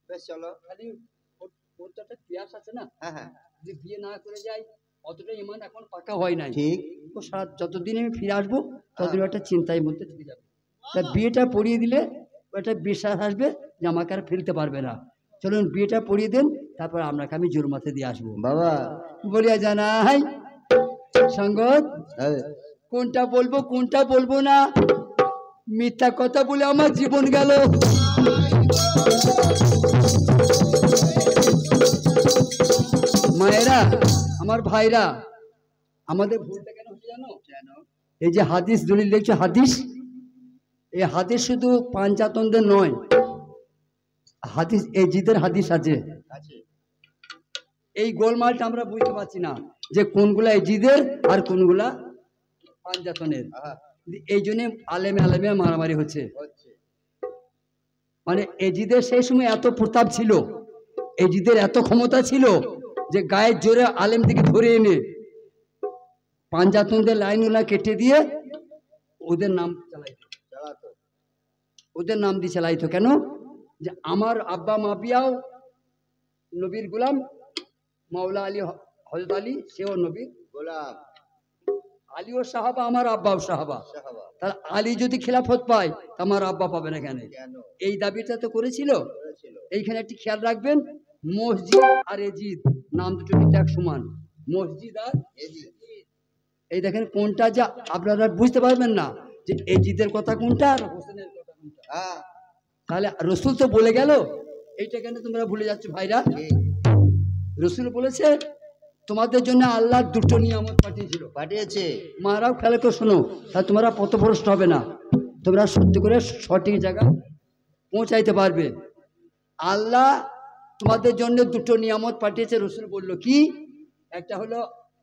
বেশ চলো। খালি ওর তো একটা পিয়াস আছে না, যদি বিয়ে না করে যাই অতটা ইমান এখন পাকা হয় নাই, ঠিক? ও যতদিন আমি ফিরে আসবো ততদিন একটা চিন্তার মধ্যে থেকে যাবে। তা বিয়েটা পড়িয়ে দিলে একটা বিশ্বাস আসবে যে আমাকে আর ফেলতে পারবে না। চলুন বিয়েটা পড়িয়ে দেন, তারপর আপনাকে আমি জোর মাথে দিয়ে আসবো। বাবা বলিয়া জানাই সঙ্গত, কোনটা বলবো কোনটা বলবো না, মিথ্যা কথা বলে আমার জীবন গেল। মায়েরা, আমার ভাইরা, আমাদের ভুলটা কেন হচ্ছে জানো? কেন? এই যে হাদিস দলিল দেখছো, হাদিস, এই হাদিস শুধু পাঞ্জাতনদের নয়, হাদিস এই জিদের হাদিস আছে। এই গোলমালটা আমরা বুঝতে পারছি না যে কোনগুলা এই জিদের আর কোনগুলা পাঞ্জাতনের। এই জন্য আলেমে আলেমে মারামারি হচ্ছে। মানে এজিদের সেই সময় এত প্রতাপ ছিল, এজিদের এত ক্ষমতা ছিল যে গায়ের জোরে আলেম থেকে ধরে এনে পাঞ্জাতনদের লাইনগুলা কেটে দিয়ে ওদের নাম চালাইতো, ওদের নাম দিয়ে চালাইতো। কেন? যে আমার আব্বা মাপিয়াও নবীর গোলাম, মাওলা আলী হযরত আলী সেও নবীর গোলাম। আলীও সাহাবা, আমার আব্বাও সাহাবা। তাহলে আলী যদি খেলাফত পায় আমার আব্বা পাবে না কেন? এই দাবিটা তো করেছিল। এইখানে একটি খেয়াল রাখবেন, মসজিদ আর এজিদ নাম দুটো কিন্তু এক সমান। মসজিদ আর এজিদ, এই দেখেন কোনটা যা আপনারা বুঝতে পারবেন না যে এজিদের কথা কোনটা আর হোসেনের কথা কোনটা। তাহলে রসুল তো বলে গেল, এইটা কেন তোমরা ভুলে যাচ্ছ ভাইরা? রসুল বলেছে তোমাদের জন্য আল্লাহ দুটো নিয়ামত পাঠিয়েছে। মারাও খেলে তো শোনো, তাহলে তোমরা পথভ্রষ্ট হবে না, তোমরা সত্যি করে সঠিক জায়গায় পৌঁছাইতে পারবে। আল্লাহ তোমাদের জন্য দুটো নিয়ামত পাঠিয়েছে। রসুল বলল কি? একটা হলো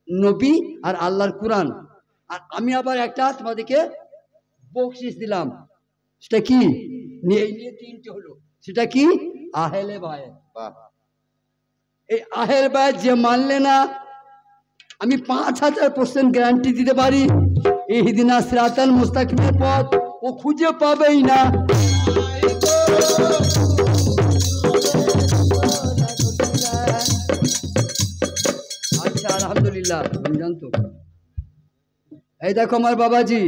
নবী আর আল্লাহর কুরআন, আর আমি আবার একটা তোমাদেরকে বকশিশ দিলাম। সেটা কি? এই নিয়ে তিনটে হলো। সেটা কি? আহলে বায়াত। এই আহলে বায়াত যে মানলে না, আমি 5000% গ্যারান্টি দিতে পারি ইহদিনা সিরাতাল মুস্তাকিমের পথ ও খুঁজে পাবেই না। আচ্ছা আলহামদুলিল্লাহ, জানতো এই দেখো আমার বাবাজি,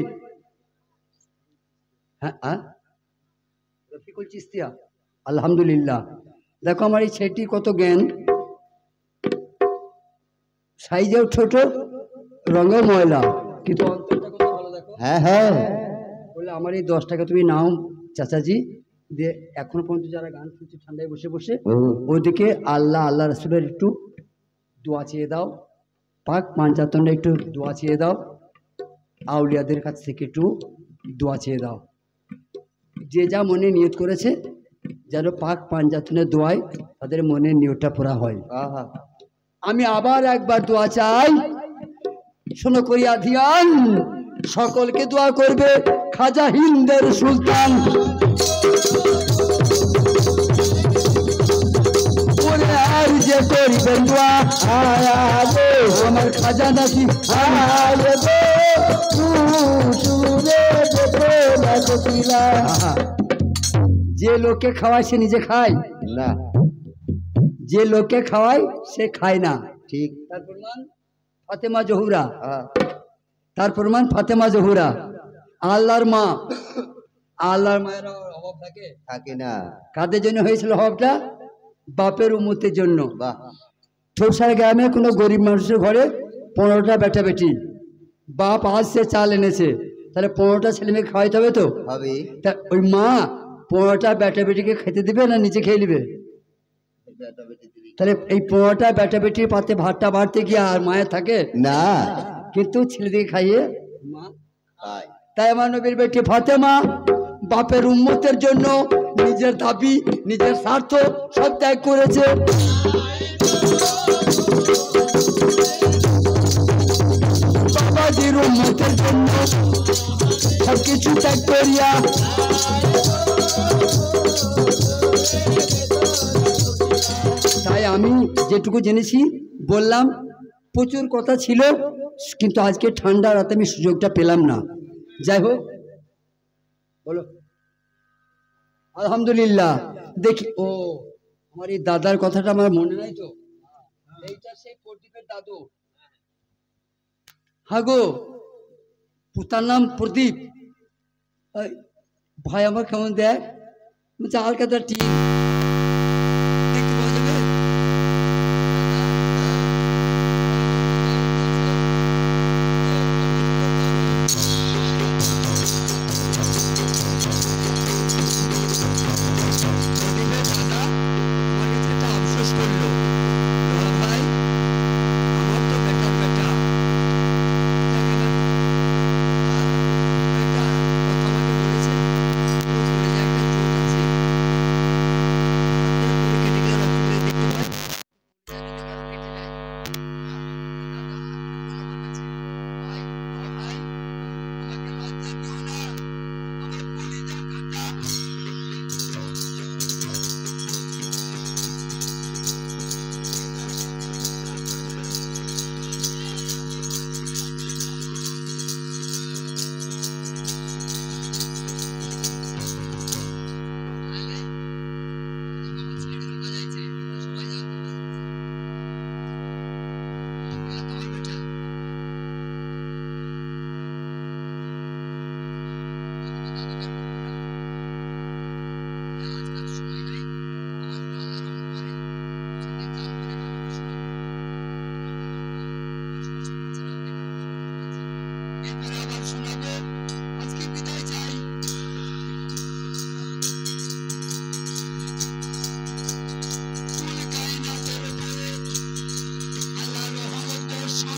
হ্যাঁ রফিকুল চিস্তিয়া, আলহামদুলিল্লাহ। দেখো আমার এই ছেলেটি কত জ্ঞান, সাইজেও ছোট, রঙেও ময়লা, কিন্তু অন্তরটা কত ভালো। দেখো হ্যাঁ বলে আমার এই 10 টাকা তুমি নাও চাচাজি, দিয়ে এখনো পর্যন্ত যারা গান শুনছে ঠান্ডায় বসে বসে ওদিকে আল্লাহ আল্লাহ রসুলের একটু দোয়া চেয়ে দাও, পাক পাঞ্জাতনে একটু দোয়া চেয়ে দাও, আউলিয়াদের কাছ থেকে একটু দোয়া চেয়ে দাও। যে যা মনে নিয়ত করেছে যেন পাক পাঞ্জাতনের দোয়ায় তাদের মনে নিয়তটা পুরা হয়। আমি আবার একবার দোয়া চাই, শোনো করিয়া ধ্যান, সকলকে দোয়া করবে খাজা হিন্দের সুলতান। আর যে করিবেন দোয়া আমার খাজা নাকি যে লোককে খাওয়ায় সে নিজে খায় না, যে লোককে খাওয়ায় সে খায় না। ঠিক। তার প্রমাণ ফাতেমা জহুরা, তার প্রমাণ ফাতেমা জহুরা আল্লাহর মা। আল্লাহর মায়ের অভাব থাকে না। কাদের জন্য হয়েছিল অভাবটা? বাপের উম্মতের জন্য। ঠোকসার গ্রামে কোনো গরিব মানুষের ঘরে 15টা বেটা বেটি, বাপ আজ সে চাল এনেছে, তাহলে 15টা ছেলে মেয়ে খাওয়াইতে হবে তো হবে। তা ওই মা 15টা বেটা বেটিকে খেতে দিবে না নিজে খেয়ে নিবে? তাহলে এই 15টা বেটা বেটির পাতে ভাতটা বাড়তে গিয়ে আর মায়ের থাকে না, কিন্তু ছেলেদিকে খাইয়ে মা খায়। তাই আমার নবীর বেটি ফাতেমা বাপের উম্মতের জন্য নিজের দাবি নিজের স্বার্থ সব ত্যাগ করেছে। বাবাজির উম্মতের জন্য সবকিছু ত্যাগ করিয়া তাই আমি যেটুকু জেনেছি বললাম। প্রচুর কথা ছিল, কিন্তু আজকে ঠান্ডা রাতে আমি সুযোগটা পেলাম না। যাই হোক, বলো আলহামদুলিল্লাহ। দেখি ও আমার এই দাদার কথাটা আমার মনে নাই তো, এইটা সেই প্রদীপের দাদু। হ্যাঁ গো, তার নাম প্রদীপ। ভাই আমার কেমন দেখ, হালকা তার টিম দেখতে পাওয়া যাবে। এসো